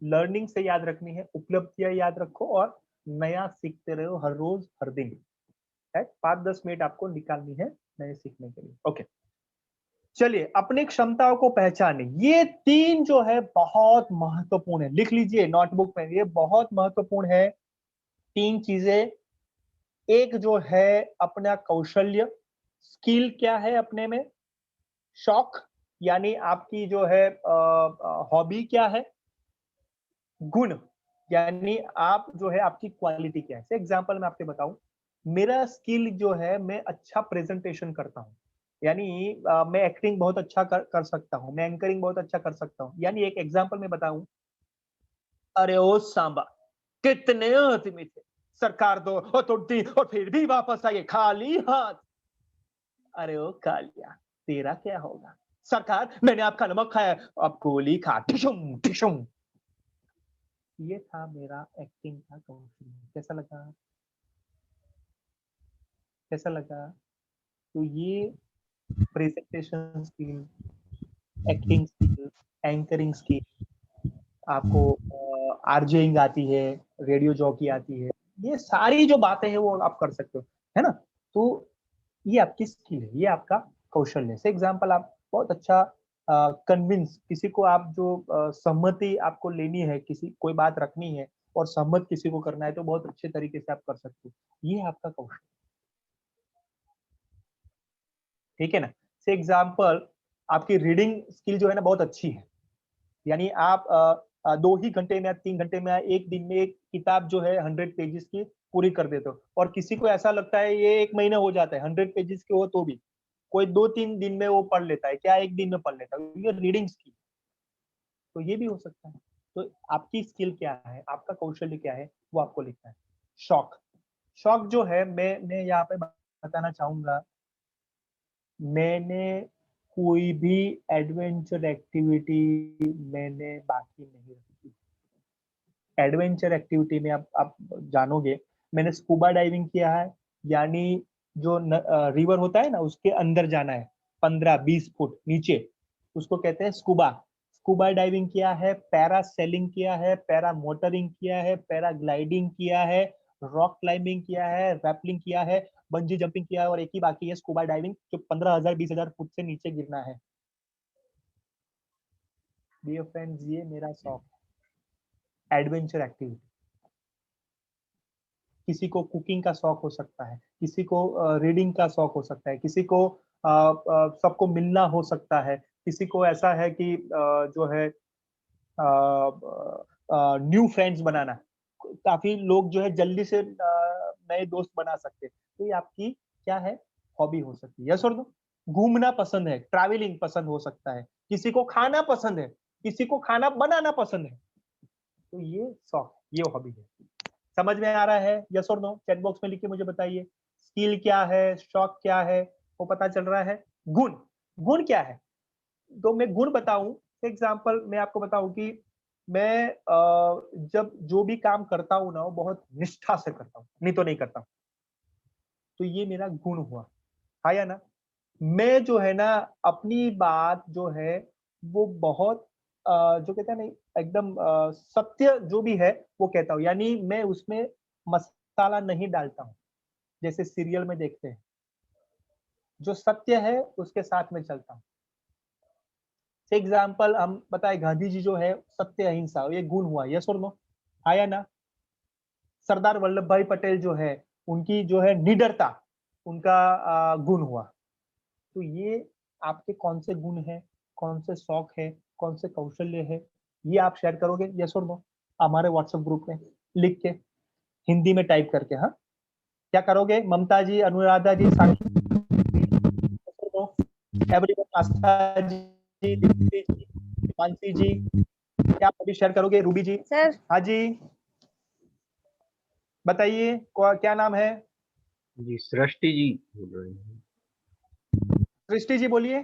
A: लर्निंग से याद रखनी है, उपलब्धियां याद रखो और नया सीखते रहो हर रोज हर दिन। 5-10 मिनट आपको निकालनी है नए सीखने के लिए। ओके, चलिए अपनी क्षमताओं को पहचाने। ये 3 जो है बहुत महत्वपूर्ण है, लिख लीजिए नोटबुक में, ये बहुत महत्वपूर्ण है 3 चीजें। एक जो है अपना कौशल्य, स्किल क्या है अपने में, शौक यानी आपकी जो है हॉबी क्या है, गुण यानी आप जो है आपकी क्वालिटी क्या है। एग्जांपल मैं आपको बताऊं, मेरा स्किल जो है मैं अच्छा प्रेजेंटेशन करता हूं, यानी मैं एक्टिंग बहुत अच्छा कर सकता हूं, मैं एंकरिंग बहुत अच्छा कर सकता हूं। यानी एक एग्जांपल मैं बताऊं, अरे ओ सांबा कितने आदमी थे, सरकार दो और तो दी और फिर भी वापस आए खाली हाथ। अरे ओ कालिया तेरा क्या होगा? सरकार मैंने आपका नमक खाया, अब गोली खा, ठिशुम ठिशुम। ये था मेरा एक्टिंग का कौशल। कैसा लगा? कैसा लगा? तो ये presentation skill, acting skill, anchoring skill, आपको आरजेइंग आती है, रेडियो जॉकी आती है, ये सारी जो बातें हैं वो आप कर सकते हो, है ना? तो ये आपकी स्किल है, ये आपका कौशल है। से एग्जांपल आप बहुत अच्छा कन्विंस किसी को, आप जो सहमति आपको लेनी है, किसी कोई बात रखनी है और सहमत किसी को करना है तो बहुत अच्छे तरीके से आप कर सकते हो, ये आपका कौशल, ठीक है ना? से एग्जांपल आपकी रीडिंग स्किल जो है ना बहुत अच्छी है, यानी आप 2 ही घंटे में या 3 घंटे में या 1 दिन में एक किताब जो है 100 पेजेस की पूरी कर देते हो, और किसी को ऐसा लगता है ये 1 महीना हो जाता है 100 पेजेस के हो तो भी, कोई 2-3 दिन में वो पढ़ लेता है, क्या 1 दिन में पढ़ लेता है, ये रीडिंग स्किल। तो ये भी हो सकता है। तो आपकी स्किल क्या है, आपका कौशल्य क्या है, वो आपको लिखना है। शौक, शौक जो है मैं यहाँ पे बताना चाहूंगा, मैंने कोई भी एडवेंचर एक्टिविटी मैंने बाकी नहीं रखी। एडवेंचर एक्टिविटी में आप जानोगे, मैंने स्कूबा डाइविंग किया है, यानी जो रिवर होता है ना उसके अंदर जाना है 15-20 फुट नीचे, उसको कहते हैं स्कूबा। स्कूबा डाइविंग किया है, पैरा सेलिंग किया है, पैरा मोटरिंग किया है, पैरा ग्लाइडिंग किया है, रॉक क्लाइंबिंग किया है, रैपलिंग किया है, बंजी जंपिंग किया है, और एक ही बाकी है स्कूबा डाइविंग, जो 15,000-20,000 फुट से नीचे गिरना है। डियर फ्रेंड्स, ये मेरा शौक है, एडवेंचर एक्टिविटी। किसी को कुकिंग का शौक हो सकता है, किसी को रीडिंग का शौक हो सकता है, किसी को सबको मिलना हो सकता है, किसी को ऐसा है कि जो है न्यू फ्रेंड्स बनाना, काफी लोग जो है जल्दी से नए दोस्त बना सकते हैं। तो ये आपकी क्या है, हॉबी हो सकती है। यस और नो? घूमना पसंद है, ट्रैवलिंग पसंद हो सकता है, किसी को खाना पसंद है, किसी को खाना बनाना पसंद है, तो ये शौक, ये हॉबी है। समझ में आ रहा है? यस और नो? चैट बॉक्स में लिख के मुझे बताइए। स्किल क्या है, शौक क्या है, वो पता चल रहा है। गुण, गुण क्या है? तो मैं गुण बताऊं, एग्जाम्पल मैं आपको बताऊं कि मैं जब जो भी काम करता हूँ ना, वो बहुत निष्ठा से करता हूँ, नहीं तो नहीं करता हूँ, तो ये मेरा गुण हुआ, हाँ या ना? मैं जो है ना अपनी बात जो है वो बहुत जो कहते हैं नहीं, एकदम सत्य जो भी है वो कहता हूँ, यानी मैं उसमें मसाला नहीं डालता हूँ, जैसे सीरियल में देखते हैं, जो सत्य है उसके साथ में चलता हूँ। एग्जाम्पल हम बताए, गांधी जी जो है सत्य अहिंसा, ये गुण हुआ। यस और नो? आया ना? सरदार वल्लभ भाई पटेल जो है, उनकी जो है निडरता, उनका गुण हुआ। तो ये आपके कौन से गुण है, कौन से शौक है, कौन से कौशल्य है, ये आप शेयर करोगे यस और नो हमारे व्हाट्सएप ग्रुप में लिख के, हिंदी में टाइप करके। हाँ, क्या करोगे? ममता जी, अनुराधा जी, साक्षी, एवरीवन, आस्था जी, दीप्ति जी, मानसी जी, क्या आप अभी शेयर करोगे? रूबी जी?
J: सर
A: हाँ जी, बताइए क्या नाम है?
B: जी सृष्टि जी बोल रहे हैं।
A: सृष्टि जी बोलिए।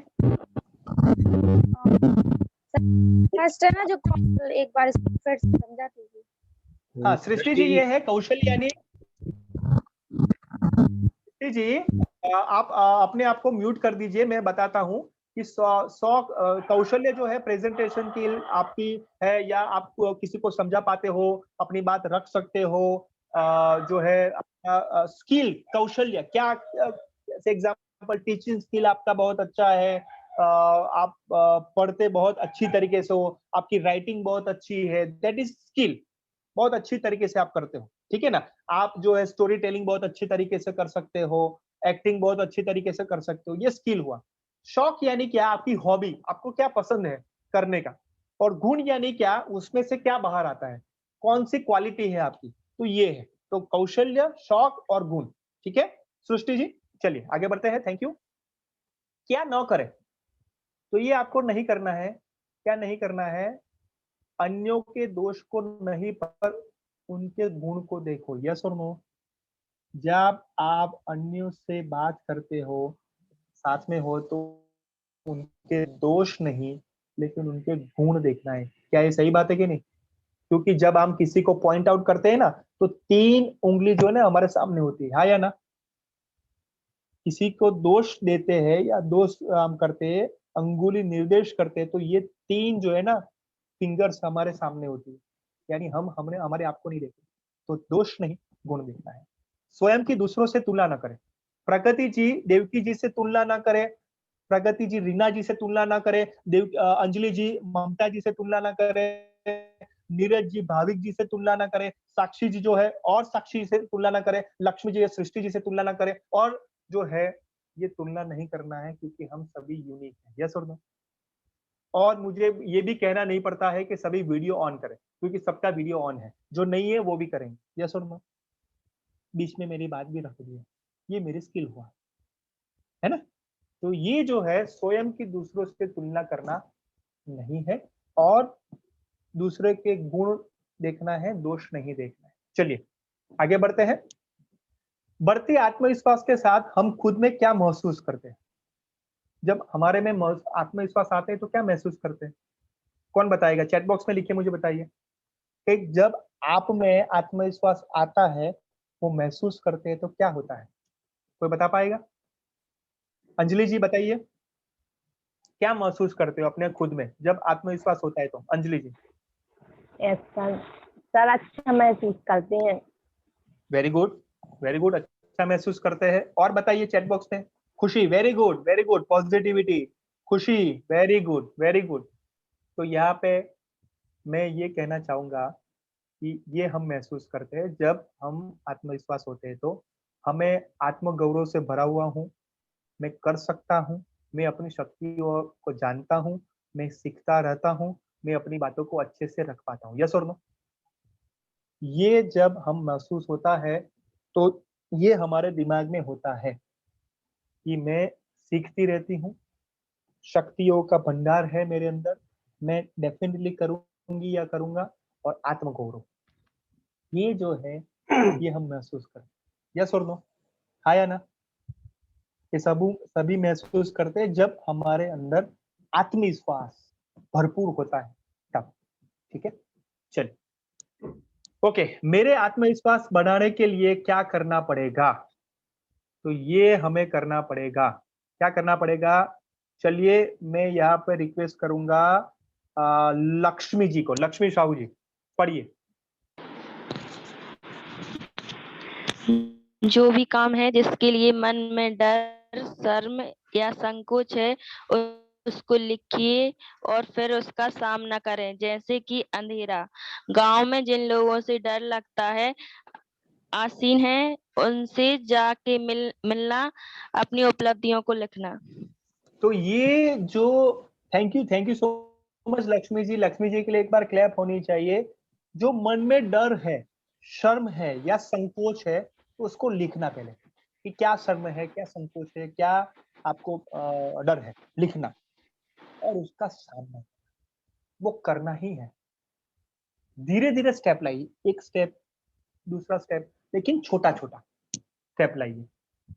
J: फर्स्ट है ना जो एक बार इसको फिर से समझा दीजिए।
A: हाँ, सृष्टि जी ये है कौशल, यानी सृष्टि जी आप अपने आप को म्यूट कर दीजिए, मैं बताता हूँ कि कौशल्य जो है प्रेजेंटेशन की आपकी है, या आप किसी को समझा पाते हो, अपनी बात रख सकते हो, जो है आपका स्किल, कौशल्य क्या, एग्जांपल टीचिंग स्किल आपका बहुत अच्छा है, आप पढ़ते बहुत अच्छी तरीके से हो, आपकी राइटिंग बहुत अच्छी है, दैट इज स्किल, बहुत अच्छी तरीके से आप करते हो, ठीक है ना? आप जो है स्टोरी टेलिंग बहुत अच्छी तरीके से कर सकते हो, एक्टिंग बहुत अच्छी तरीके से कर सकते हो, ये स्किल हुआ। शौक यानी क्या? आपकी हॉबी, आपको क्या पसंद है करने का। और गुण यानी क्या? उसमें से क्या बाहर आता है, कौन सी क्वालिटी है आपकी, तो ये है। तो कौशल्य, शौक और गुण, ठीक है सृष्टि जी? चलिए आगे बढ़ते हैं, थैंक यू। क्या न करें, तो ये आपको नहीं करना है। क्या नहीं करना है? अन्यों के दोष को नहीं पर उनके गुण को देखो। यस और नो? जब आप अन्यों से बात करते हो, साथ में हो, तो उनके दोष नहीं लेकिन उनके गुण देखना है। क्या ये सही बात है कि नहीं? क्योंकि जब हम किसी को पॉइंट आउट करते हैं ना, तो 3 उंगली जो है ना हमारे सामने होती है, हाँ या ना? किसी को दोष देते हैं या दोष हम करते हैं, अंगुली निर्देश करते हैं, तो ये 3 जो है ना फिंगर्स हमारे सामने होती है, यानी हमने हमारे आप को नहीं देखते। तो दोष नहीं, गुण देखना है। स्वयं की दूसरों से तुलना ना करें। प्रगति जी देवकी जी से तुलना ना करें, प्रगति जी रीना जी से तुलना ना करें, अंजलि जी ममता जी से तुलना ना करें, नीरज जी भाविक जी से तुलना ना करें, साक्षी जी जो है और साक्षी से तुलना ना करें, लक्ष्मी जी सृष्टि जी से तुलना ना करें, और जो है ये तुलना नहीं करना है, क्योंकि हम सभी यूनिक हैं। यस और नो? और मुझे ये भी कहना नहीं पड़ता है कि सभी वीडियो ऑन करें, क्योंकि सबका वीडियो ऑन है, जो नहीं है वो भी करेंगे। यस और नो? बीच में मेरी बात भी रख दी है, ये मेरी स्किल हुआ, है ना? तो ये जो है स्वयं की दूसरों से तुलना करना नहीं है, और दूसरे के गुण देखना है, दोष नहीं देखना है। चलिए आगे बढ़ते हैं। बढ़ते आत्मविश्वास के साथ हम खुद में क्या महसूस करते हैं? जब हमारे में आत्मविश्वास आते हैं तो क्या महसूस करते हैं? कौन बताएगा? चैट बॉक्स में लिखिए, मुझे बताइए कि जब आप में आत्मविश्वास आता है, वो महसूस करते हैं, तो क्या होता है? कोई बता पाएगा? अंजलि जी बताइए, क्या महसूस करते हो अपने खुद में जब आत्मविश्वास होता है? तो अंजलि जी।
I: सर अच्छा महसूस करते हैं।
A: वेरी गुड, वेरी गुड, अच्छा महसूस करते हैं। और बताइए चैट बॉक्स में। खुशी, वेरी गुड, पॉजिटिविटी, खुशी, वेरी गुड, वेरी गुड। तो यहाँ पे मैं ये कहना चाहूंगा कि ये हम महसूस करते हैं जब हम आत्मविश्वास होते हैं, तो हमें आत्मगौरव से भरा हुआ हूँ, मैं कर सकता हूँ, मैं अपनी शक्तियों को जानता हूँ, मैं सीखता रहता हूँ, मैं अपनी बातों को अच्छे से रख पाता हूँ। यस और नो? ये जब हम महसूस होता है तो ये हमारे दिमाग में होता है कि मैं सीखती रहती हूँ, शक्तियों का भंडार है मेरे अंदर, मैं डेफिनेटली करूंगी या करूंगा, और आत्मगौरव, ये जो है ये हम महसूस करते हैं। यस और नो? हाँ या ना? ये सभी महसूस करते हैं जब हमारे अंदर आत्मविश्वास भरपूर होता है तब। ठीक है, चलिए। ओके, मेरे आत्मविश्वास बढ़ाने के लिए क्या करना पड़ेगा? तो ये हमें करना पड़ेगा। क्या करना पड़ेगा? चलिए मैं यहाँ पे रिक्वेस्ट करूंगा लक्ष्मी जी को। लक्ष्मी साहू जी पढ़िए।
L: जो भी काम है जिसके लिए मन में डर, शर्म या संकोच है उसको लिखिए और फिर उसका सामना करें। जैसे कि अंधेरा, गांव में जिन लोगों से डर लगता है, आसीन है, उनसे जाके मिलना, अपनी उपलब्धियों को लिखना।
A: तो ये जो thank you so much Lakshmi ji के लिए एक बार क्लैप होनी चाहिए। जो मन में डर है, शर्म है या संकोच है, तो उसको लिखना पहले कि क्या शर्म है, क्या संकोच है, क्या आपको डर है, लिखना और उसका सामना वो करना ही है। धीरे धीरे स्टेप लाइए, एक स्टेप, दूसरा स्टेप, लेकिन छोटा छोटा स्टेप लाइए।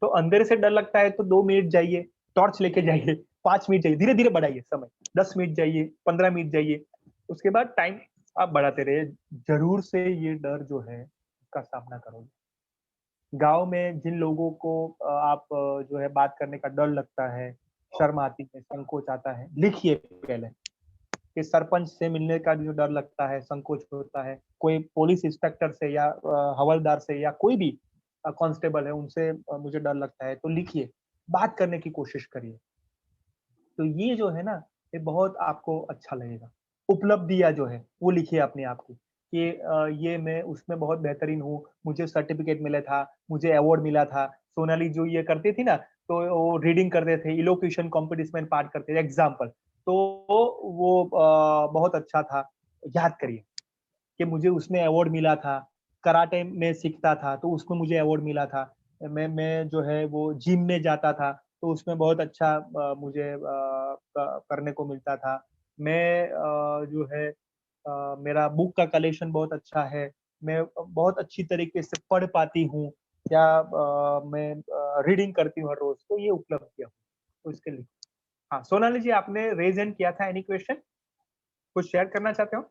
A: तो अंधेरे से डर लगता है तो 2 मिनट जाइए, टॉर्च लेके जाइए, 5 मिनट जाइए, धीरे धीरे बढ़ाइए समय, 10 मिनट जाइए, 15 मिनट जाइए, उसके बाद टाइम आप बढ़ाते रहिए। जरूर से ये डर जो है उसका सामना करोगे। गांव में जिन लोगों को आप जो है बात करने का डर लगता है, शर्म आती है, संकोच आता है, लिखिए पहले कि सरपंच से मिलने का जो डर लगता है, संकोच होता है, कोई पुलिस इंस्पेक्टर से या हवलदार से या कोई भी कांस्टेबल है उनसे मुझे डर लगता है, तो लिखिए, बात करने की कोशिश करिए। तो ये जो है ना, ये बहुत आपको अच्छा लगेगा। उपलब्धियां जो है वो लिखिए अपने आप की कि ये मैं उसमें बहुत बेहतरीन हूँ, मुझे सर्टिफिकेट मिला था, मुझे अवार्ड मिला था। सोनाली जो ये करती थी ना, तो वो रीडिंग करते थे, इलोक्यूशन कॉम्पिटिशन में पार्ट करते थे, एग्जाम्पल, तो वो बहुत अच्छा था। याद करिए कि मुझे उसमें अवार्ड मिला था, कराटे में सीखता था तो उसमें मुझे अवार्ड मिला था। मैं जो है वो जिम में जाता था तो उसमें बहुत अच्छा मुझे करने को मिलता था। मैं जो है मेरा बुक का कलेक्शन बहुत अच्छा है, मैं बहुत अच्छी तरीके से पढ़ पाती हूँ, या मैं रीडिंग करती हूँ हर रोज। तो ये उपलब्धियां तो इसके लिए। हाँ सोनाली जी, आपने रेज हैंड किया था, एनी क्वेश्चन, कुछ शेयर करना चाहते हो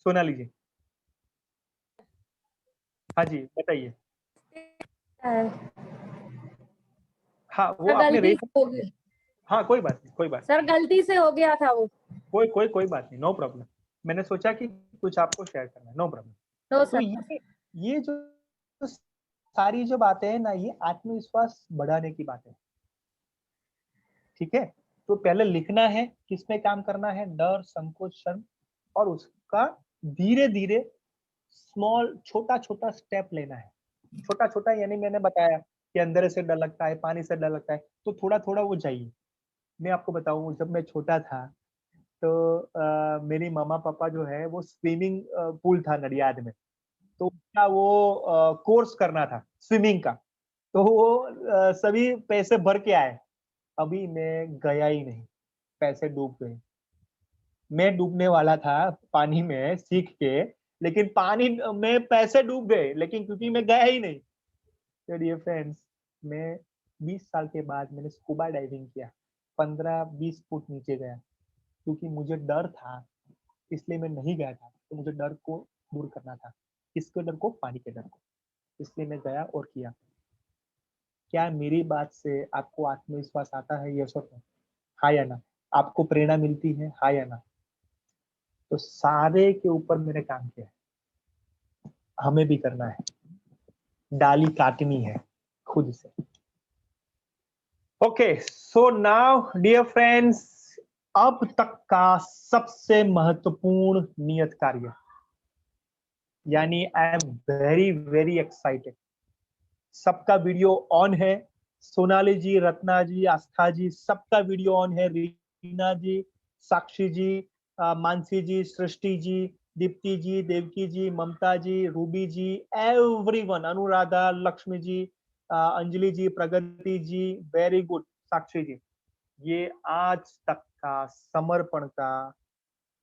A: सोनाली जी? हाँ जी बताइए। हाँ वो आपने
F: गलती
A: रेज,
F: से हो गई
A: हाँ कोई बात नहीं, कोई बात
F: सर, गलती से हो गया था वो।
A: कोई बात नहीं, नो प्रॉब्लम। मैंने सोचा कि कुछ आपको शेयर करना है, नो प्रॉब्लम।
F: नो
A: तो
F: सर।
A: ये जो सारी जो बातें हैं ना, ये आत्मविश्वास बढ़ाने की बातें, ठीक है? तो पहले लिखना है, किसमें काम करना है, डर, संकोच, शर्म, और उसका धीरे धीरे स्मॉल छोटा छोटा स्टेप लेना है। छोटा छोटा यानी मैंने बताया कि अंधेरे से डर लगता है, पानी से डर लगता है, तो थोड़ा थोड़ा वो जाइए। मैं आपको बताऊं, जब मैं छोटा था तो मेरी मामा पापा जो है वो स्विमिंग पूल था नडियाद में, तो उसका वो कोर्स करना था स्विमिंग का, तो वो सभी पैसे भर के आए। अभी मैं गया ही नहीं, पैसे डूब गए। मैं डूबने वाला था पानी में सीख के, लेकिन पानी में पैसे डूब गए, लेकिन क्योंकि मैं गया ही नहीं। तो डियर फ्रेंड्स, मैं 20 साल के बाद मैंने स्कूबा डाइविंग किया, 15-20 फुट नीचे गया, क्योंकि मुझे डर था, इसलिए मैं नहीं गया था। तो मुझे डर को दूर करना था। किसके डर को? पानी के डर को। इसलिए मैं गया और किया। क्या मेरी बात से आपको आत्मविश्वास आता है? यस और नो? हाँ या ना? आपको प्रेरणा मिलती है? हाँ या ना? तो सारे के ऊपर मैंने काम किया है, हमें भी करना है, डाली काटनी है खुद से। Okay, so now dear friends, अब तक का सबसे महत्वपूर्ण नियत कार्य, यानी I am very very excited. सबका वीडियो ऑन है, सोनाली जी, रत्ना जी, आस्था जी, सबका वीडियो ऑन है। रीना जी, साक्षी जी, मानसी जी, सृष्टि जी, दीप्ति जी, देवकी जी, ममता जी, रूबी जी, एवरीवन, अनुराधा, लक्ष्मी जी, अंजलि जी, प्रगति जी, वेरी गुड। साक्षी जी, ये आज तक का समर्पण का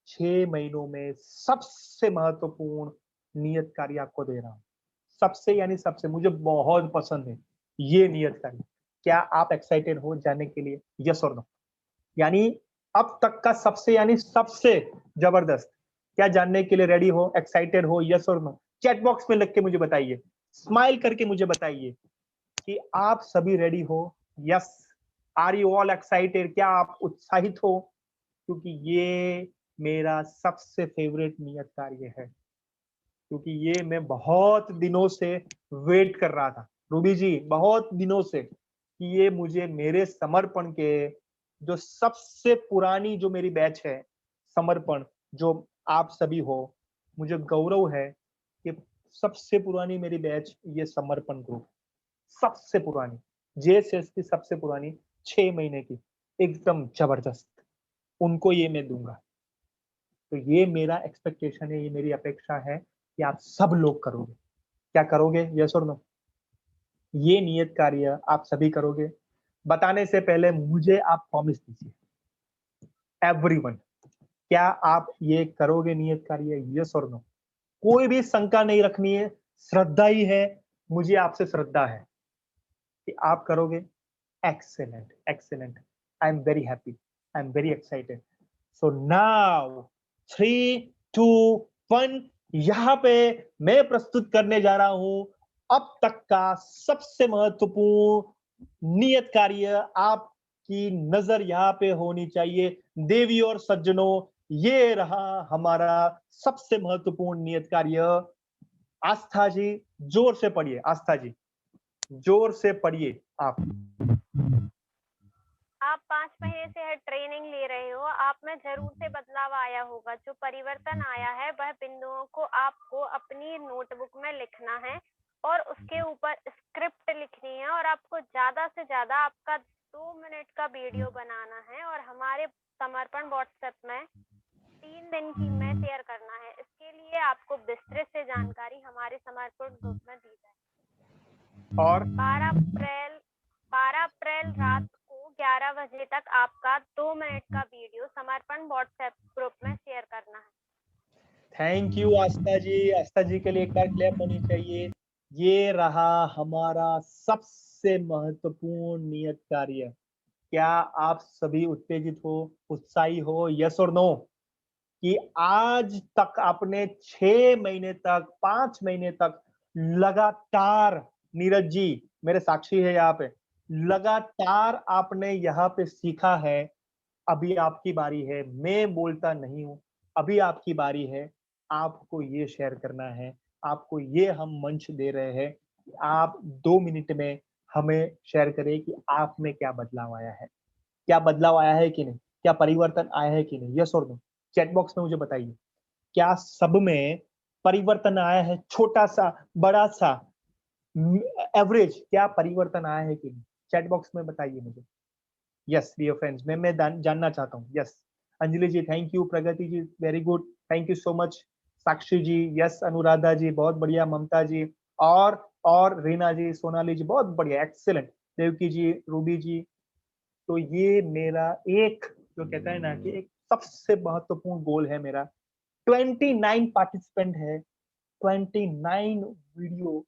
A: 6 महीनों में सबसे महत्वपूर्ण नियत कार्य आपको दे रहा हूं। सबसे यानी सबसे, मुझे बहुत पसंद है ये नियत कार्य। क्या आप एक्साइटेड हो जाने के लिए? यस और नो? यानी अब तक का सबसे यानी सबसे जबरदस्त। क्या जानने के लिए रेडी हो, एक्साइटेड हो? यस और नो? चैट बॉक्स में लिख के मुझे बताइए, स्माइल करके मुझे बताइए कि आप सभी रेडी हो। Yes, are you all excited? क्या आप उत्साहित हो? क्योंकि ये मेरा सबसे फेवरेट नियत कार्य है, क्योंकि ये मैं बहुत दिनों से वेट कर रहा था। रूबी जी, बहुत दिनों से कि ये मुझे मेरे समर्पण के जो सबसे पुरानी जो मेरी बैच है समर्पण, जो आप सभी हो, मुझे गौरव है कि सबसे पुरानी मेरी बैच ये समर्पण ग्रुप, सबसे पुरानी जेएसएस की सबसे पुरानी 6 महीने की, एकदम जबरदस्त, उनको ये मैं दूंगा। तो ये मेरा एक्सपेक्टेशन है, ये मेरी अपेक्षा है कि आप सब लोग करोगे। क्या करोगे? यस और नो? ये नियत कार्य आप सभी करोगे? बताने से पहले मुझे आप प्रॉमिस दीजिए, एवरीवन, क्या आप ये करोगे नियत कार्य? यस और नो? कोई भी शंका नहीं रखनी है, श्रद्धा ही है, मुझे आपसे श्रद्धा है कि आप करोगे। Excellent, excellent, I am very happy, I am very excited. So now 3, 2, 1, यहाँ पे मैं प्रस्तुत करने जा रहा हूं अब तक का सबसे महत्वपूर्ण नियत कार्य। आपकी नजर यहाँ पे होनी चाहिए। देवी और सज्जनों, ये रहा हमारा सबसे महत्वपूर्ण नियत कार्य। आस्था जी, जोर से पढ़िए। आस्था जी, जोर से पढ़िए आप।
J: आप 5 महीने से ट्रेनिंग ले रहे हो, आप में जरूर से बदलाव आया होगा। जो परिवर्तन आया है वह बिंदुओं को आपको अपनी नोटबुक में लिखना है और उसके ऊपर स्क्रिप्ट लिखनी है, और आपको ज्यादा से ज्यादा आपका 2 मिनट का वीडियो बनाना है और हमारे समर्पण व्हाट्सएप में 3 दिन की में शेयर करना है। इसके लिए आपको विस्तृत से जानकारी हमारे समर्पण ग्रुप में दी जाए।
A: और
J: 12 अप्रैल रात को 11 बजे तक आपका 2 मिनट का वीडियो समर्पण व्हाट्सएप ग्रुप में शेयर करना है।
A: थैंक यू आस्था जी। आस्था जी के लिए एक बार क्लैप होनी चाहिए। ये रहा हमारा सबसे महत्वपूर्ण नियत कार्य। क्या आप सभी उत्तेजित हो, उत्साही हो? यस और नो? कि आज तक आपने 6 महीने तक, 5 महीने तक लगातार, नीरज जी मेरे साक्षी है यहाँ पे, लगातार आपने यहाँ पे सीखा है। अभी आपकी बारी है, मैं बोलता नहीं हूं, अभी आपकी बारी है। आपको ये शेयर करना है, आपको ये हम मंच दे रहे हैं कि आप 2 मिनट में हमें शेयर करें कि आप में क्या बदलाव आया है। क्या बदलाव आया है कि नहीं? क्या परिवर्तन आया है कि नहीं? यस और नो? चैट बॉक्स में मुझे बताइए, क्या सब में परिवर्तन आया है? छोटा सा, बड़ा सा, एवरेज, क्या परिवर्तन आया है कि नहीं? चैट बॉक्स में बताइए मुझे। यस डियर फ्रेंड्स, मैं जानना चाहता हूँ। Yes, Anjali ji thank you, Pragati ji very good, thank you so much, Sakshi ji yes, Anuradha ji बहुत बढ़िया, ममता जी और रीना जी, सोनाली जी बहुत बढ़िया, एक्सीलेंट, देवकी जी, रूबी जी। तो ये मेरा एक, जो कहता है ना कि एक सबसे महत्वपूर्ण गोल है मेरा। 29 पार्टिसिपेंट है, 29 वीडियो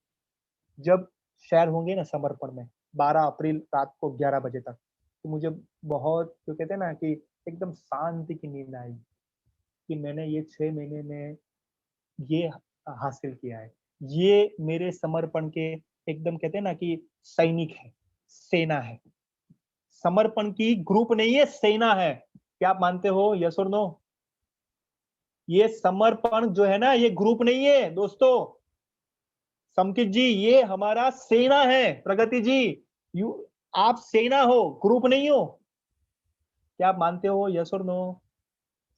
A: जब शेयर होंगे ना समर्पण में 12 अप्रैल रात को 11 बजे तक, तो मुझे बहुत, जो कहते हैं ना कि एकदम शांति की नींद आई कि मैंने ये 6 महीने में ये हासिल किया है। ये मेरे समर्पण के एकदम, कहते हैं ना कि सैनिक है, सेना है। समर्पण की ग्रुप नहीं है, सेना है। क्या आप मानते हो? यस और नो? ये समर्पण जो है ना, ये ग्रुप नहीं है दोस्तों। समकित जी, ये हमारा सेना है। प्रगति जी, आप सेना हो, ग्रुप नहीं हो। क्या आप मानते हो? यस और नो?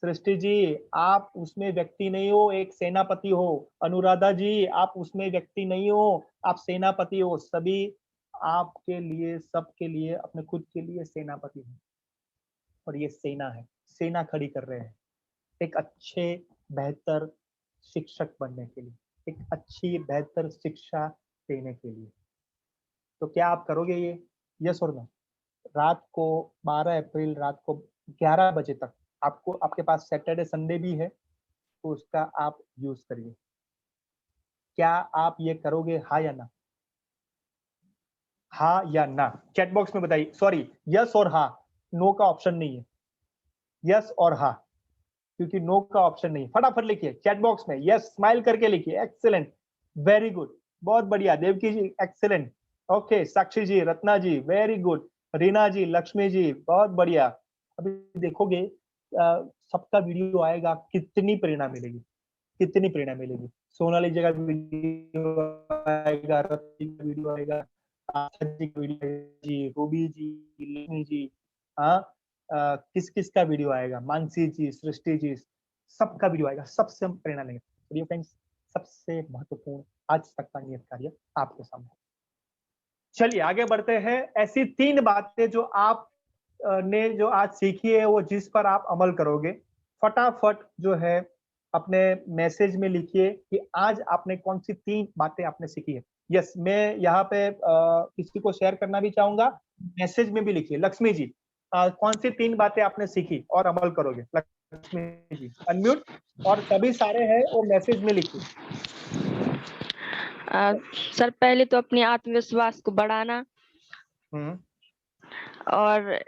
A: सृष्टि जी, आप उसमें व्यक्ति नहीं हो, एक सेनापति हो। अनुराधा जी, आप उसमें व्यक्ति नहीं हो, आप सेनापति हो। सभी आपके लिए, सबके लिए, अपने खुद के लिए सेनापति हैं और ये सेना है, सेना खड़ी कर रहे हैं एक अच्छे बेहतर शिक्षक बनने के लिए, एक अच्छी बेहतर शिक्षा देने के लिए। तो क्या आप करोगे ये? यस और नो? रात को 12 अप्रैल रात को 11 बजे तक आपको, आपके पास सैटरडे संडे भी है तो उसका आप यूज करिए। क्या आप ये करोगे, हाँ या ना? हाँ या ना चैट बॉक्स में बताइए। सॉरी, यस और हाँ, नो का ऑप्शन नहीं है, यस और हाँ, क्योंकि नो का ऑप्शन नहीं। फटाफट लिखिए चैट बॉक्स में, यस स्माइल करके लिखिए। एक्सीलेंट, वेरी गुड, बहुत बढ़िया। देवकी जी एक्सीलेंट, ओके। साक्षी जी, रत्ना जी वेरी गुड, रीना जी, लक्ष्मी जी बहुत बढ़िया। अभी देखोगे सबका वीडियो आएगा, कितनी प्रेरणा मिलेगी, कितनी प्रेरणा मिलेगी। सोनाली जी का वीडियो आएगा, रत्ना जी का वीडियो आएगा, जी, रूबी जी, लक्ष्मी जी, हाँ किस किस का वीडियो आएगा, मानसी जी, सृष्टि जी, सबका वीडियो आएगा, सबसे हम प्रेरणा लेंगे। चलिए फ्रेंड्स, सबसे महत्वपूर्ण आज तक का नियत कार्य आपके सामने। चलिए आगे बढ़ते हैं। ऐसी 3 बातें जो आप ने जो आज सीखी है, वो जिस पर आप अमल करोगे, फटाफट जो है अपने मैसेज में लिखिए कि आज आपने कौन सी 3 बातें आपने सीखी है। यस, मैं यहाँ पे किसी को शेयर करना भी चाहूंगा, मैसेज में भी लिखिए। लक्ष्मी जी, कौन सी 3 बातें आपने सीखी और अमल करोगे? लक्ष्मी जी अनम्यूट, और सभी सारे हैं वो मैसेज में लिखिए।
L: सर पहले तो अपने आत्मविश्वास को बढ़ाना, और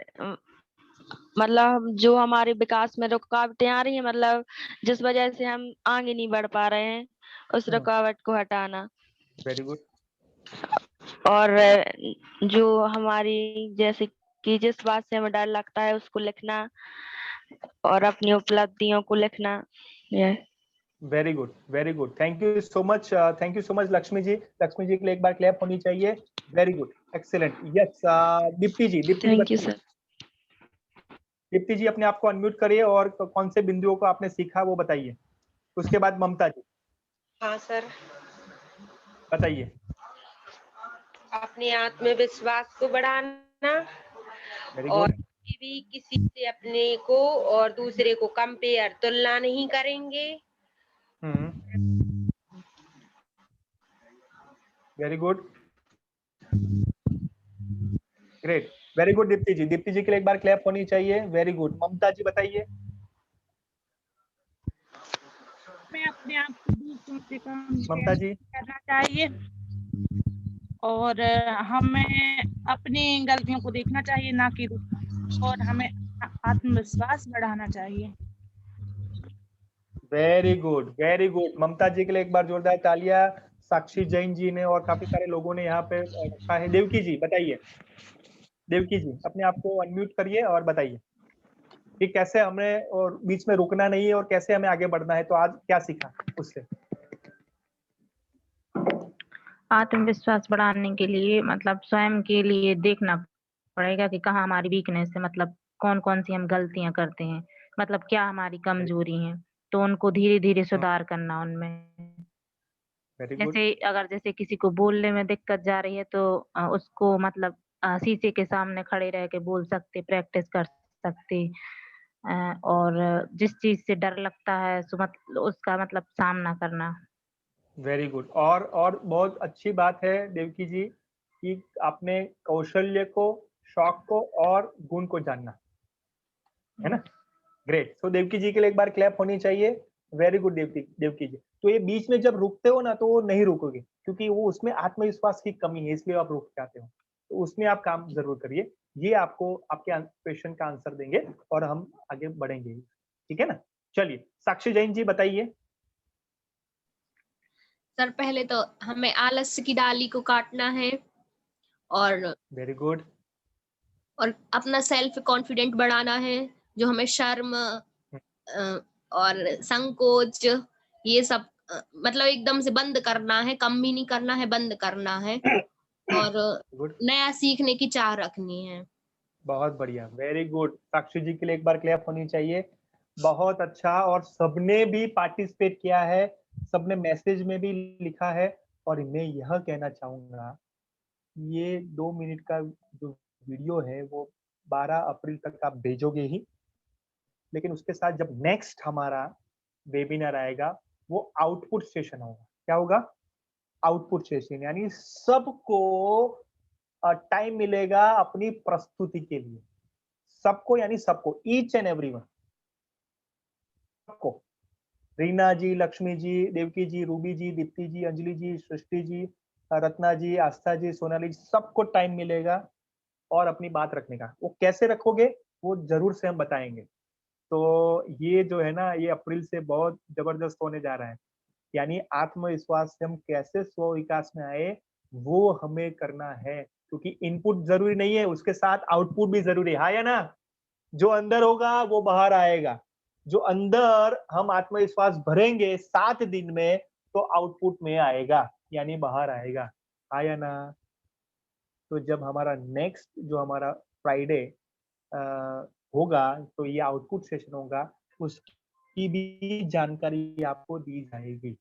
L: मतलब जो हमारे विकास में रुकावटें आ रही हैं, मतलब जिस वजह से हम आगे नहीं बढ़ पा रहे हैं, उस रुकावट को हटाना।
A: Very good.
L: और जो हमारी, जैसे कि जिस बात से हमें डर लगता है उसको लिखना, और अपनी उपलब्धियों को लिखना।
A: Very good, very good, thank you so much, thank you so much Lakshmi ji. Lakshmi ji के लिए एक बार क्लैप होनी चाहिए। Very good, excellent. Yes, Deepti ji, Deepti ji
L: thank you
A: बताइए।
L: सर।
A: दीप्ति जी अपने आप को अनम्यूट करिए और कौन से बिंदुओं को आपने सीखा वो बताइए। उसके बाद ममता जी।
D: हाँ सर।
A: बताइए।
D: अपने आत्मविश्वास को बढ़ाना,
A: वेरी
D: और
A: गुड।
D: कभी भी किसी से अपने को और दूसरे को कंपेयर, तुलना नहीं करेंगे।
A: Very good, great, very good Deepti ji. Deepti ji के लिए एक बार क्लैप होनी चाहिए। Very good. ममता जी बताइए।
M: मैं अपने आप को दूसरों से
A: ममता जी।
M: करना चाहिए, और हमें अपनी गलतियों को देखना चाहिए, ना कि और हमें आत्मविश्वास बढ़ाना चाहिए।
A: Very good, very good. Mamta ji के लिए एक बार जोरदार तालियां। साक्षी जैन जी ने और काफी सारे लोगों ने यहाँ पे रखा है। देवकी जी बताइए। देवकी जी अपने आप को अनम्यूट करिए और बताइए कि कैसे हमें और बीच में रुकना नहीं है और कैसे हमें आगे बढ़ना है। तो आज क्या सीखा उससे?
I: आत्मविश्वास बढ़ाने के लिए मतलब स्वयं के लिए देखना पड़ेगा कि कहाँ हमारी वीकनेस है, मतलब कौन कौन सी हम गलतियां करते हैं, मतलब क्या हमारी कमजोरी है, तो उनको धीरे धीरे सुधार करना उनमें। जैसे अगर जैसे किसी को बोलने में दिक्कत जा रही है तो उसको मतलब शीशे के सामने खड़े रह के बोल सकते, प्रैक्टिस कर सकते। और जिस चीज से डर लगता है उसका मतलब सामना करना।
A: Very good. और बहुत अच्छी बात है देवकी जी कि आपने कौशल्य को, शौक को और गुण को जानना है ना। ग्रेट। तो देवकी जी के लिए एक बार क्लैप होनी चाहिए। वेरी गुड देवकी जी। तो ये बीच में जब रुकते हो ना तो वो नहीं रुकोगे, क्योंकि वो उसमें आत्मविश्वास की कमी है, इसलिए आप रुक जाते हो। तो उसमें आप काम जरूर करिए। ये आपको आपके क्वेश्चन का आंसर देंगे और हम आगे बढ़ेंगे, ठीक है ना। चलिए साक्षी जैन जी बताइए।
K: सर पहले तो हमें आलस्य की डाली को काटना है, और
A: वेरी गुड,
K: और अपना सेल्फ कॉन्फिडेंट बढ़ाना है। जो हमें शर्म और संकोच, ये सब मतलब एकदम से बंद करना है, कम भी नहीं करना है, बंद करना है, और नया सीखने की चाह रखनी है।
A: बहुत बढ़िया, वेरी गुड। साक्षी जी के लिए एक बार क्लैप होनी चाहिए। बहुत अच्छा। और सबने भी पार्टिसिपेट किया है, सबने मैसेज में भी लिखा है। और मैं यह कहना चाहूंगा ये 2 मिनट का जो वीडियो है वो 12 अप्रैल तक आप भेजोगे ही, लेकिन उसके साथ जब नेक्स्ट हमारा वेबिनार आएगा वो आउटपुट सेशन होगा। क्या होगा? आउटपुट सेशन, यानी सबको टाइम मिलेगा अपनी प्रस्तुति के लिए। सबको, यानी सबको, ईच एंड एवरीवन, सबको। रीना जी, लक्ष्मी जी, देवकी जी, रूबी जी, दीप्ति जी, अंजलि जी, सृष्टि जी, रत्ना जी, आस्था जी, सोनाली जी, सबको टाइम मिलेगा और अपनी बात रखने का। वो कैसे रखोगे वो जरूर से हम बताएंगे। तो ये जो है ना, ये अप्रैल से बहुत जबरदस्त होने जा रहा है। यानी आत्मविश्वास से हम कैसे स्व विकास में आए वो हमें करना है, क्योंकि इनपुट जरूरी नहीं है, उसके साथ आउटपुट भी जरूरी है। हाँ या ना? जो अंदर होगा वो बाहर आएगा। जो अंदर हम आत्मविश्वास भरेंगे 7 दिन में तो आउटपुट में आएगा, यानी बाहर आएगा। हाँ या ना? तो जब हमारा नेक्स्ट जो हमारा फ्राइडे होगा तो ये आउटपुट सेशन होगा, उसकी भी जानकारी आपको दी जाएगी।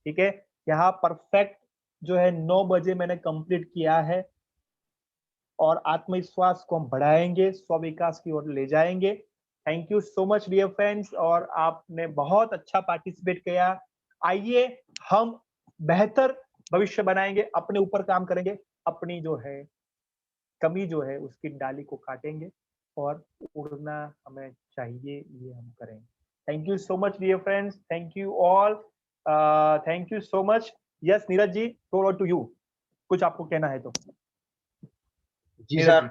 A: ठीक है? यहाँ परफेक्ट जो है 9 बजे मैंने कंप्लीट किया है और आत्मविश्वास को हम बढ़ाएंगे, स्व विकास की ओर ले जाएंगे। Thank you so much dear friends, और आपने बहुत अच्छा पार्टिसिपेट किया। आइए हम बेहतर भविष्य बनाएंगे, अपने ऊपर काम करेंगे, अपनी जो है कमी जो है उसकी डाली को काटेंगे और उड़ना हमें चाहिए, ये हम करेंगे। Thank you so much dear friends, thank you all, thank you so much. Yes Neeraj ji, over to you, कुछ आपको कहना है तो।
B: जी
A: नीरज
B: सर,
A: जी।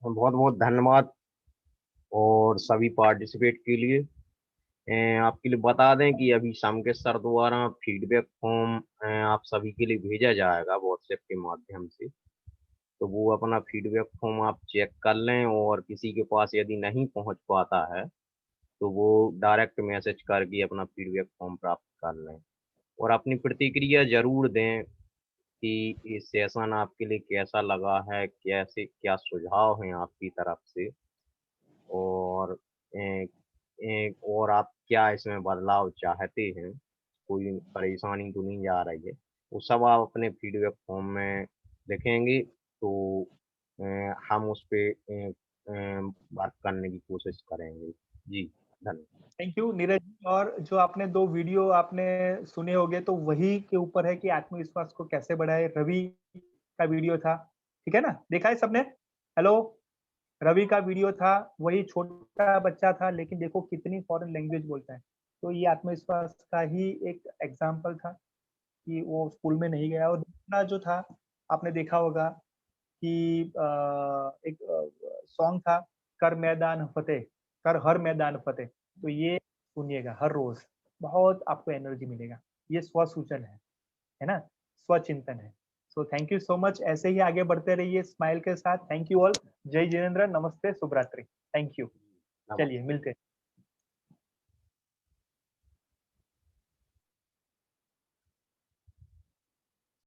B: बहुत बहुत धन्यवाद और सभी पार्टिसिपेट के लिए। आपके लिए बता दें कि अभी शाम के सर द्वारा फीडबैक फॉर्म आप सभी के लिए भेजा जाएगा व्हाट्सएप के माध्यम से। तो वो अपना फीडबैक फॉर्म आप चेक कर लें, और किसी के पास यदि नहीं पहुंच पाता है तो वो डायरेक्ट मैसेज करके अपना फीडबैक फॉर्म प्राप्त कर लें, और अपनी प्रतिक्रिया जरूर दें कि ये सेशन आपके लिए कैसा लगा है, कैसे क्या सुझाव हैं आपकी तरफ से, और और आप क्या इसमें बदलाव चाहते हैं, कोई परेशानी तो नहीं आ रही है, वो सब आप अपने फीडबैक फॉर्म में लिखेंगे तो हम उस पे वर्क करने की कोशिश करेंगे। जी धन्यवाद।
A: Thank you Neeraj ji. और जो आपने 2 वीडियो आपने सुने होंगे तो वही के ऊपर है कि आत्मविश्वास को कैसे बढ़ाए। रवि का वीडियो था, ठीक है ना? देखा है सबने? हेलो, रवि का वीडियो था, वही छोटा बच्चा था लेकिन देखो कितनी फॉरेन लैंग्वेज बोलता है। तो ये आत्मविश्वास का ही एक एग्जाम्पल था कि वो स्कूल में नहीं गया। और दूसरा जो था, आपने देखा होगा कि एक सॉन्ग था, कर मैदान फतेह, कर हर मैदान फतेह। तो ये सुनिएगा हर रोज, बहुत आपको एनर्जी मिलेगा। ये स्वसूचन है ना? स्वचिंतन है। सो थैंक यू सो मच, ऐसे ही आगे बढ़ते रहिए स्माइल के साथ। Thank you all. जय जिनेंद्र, नमस्ते, शुभ रात्रि। Thank you. चलिए मिलते हैं।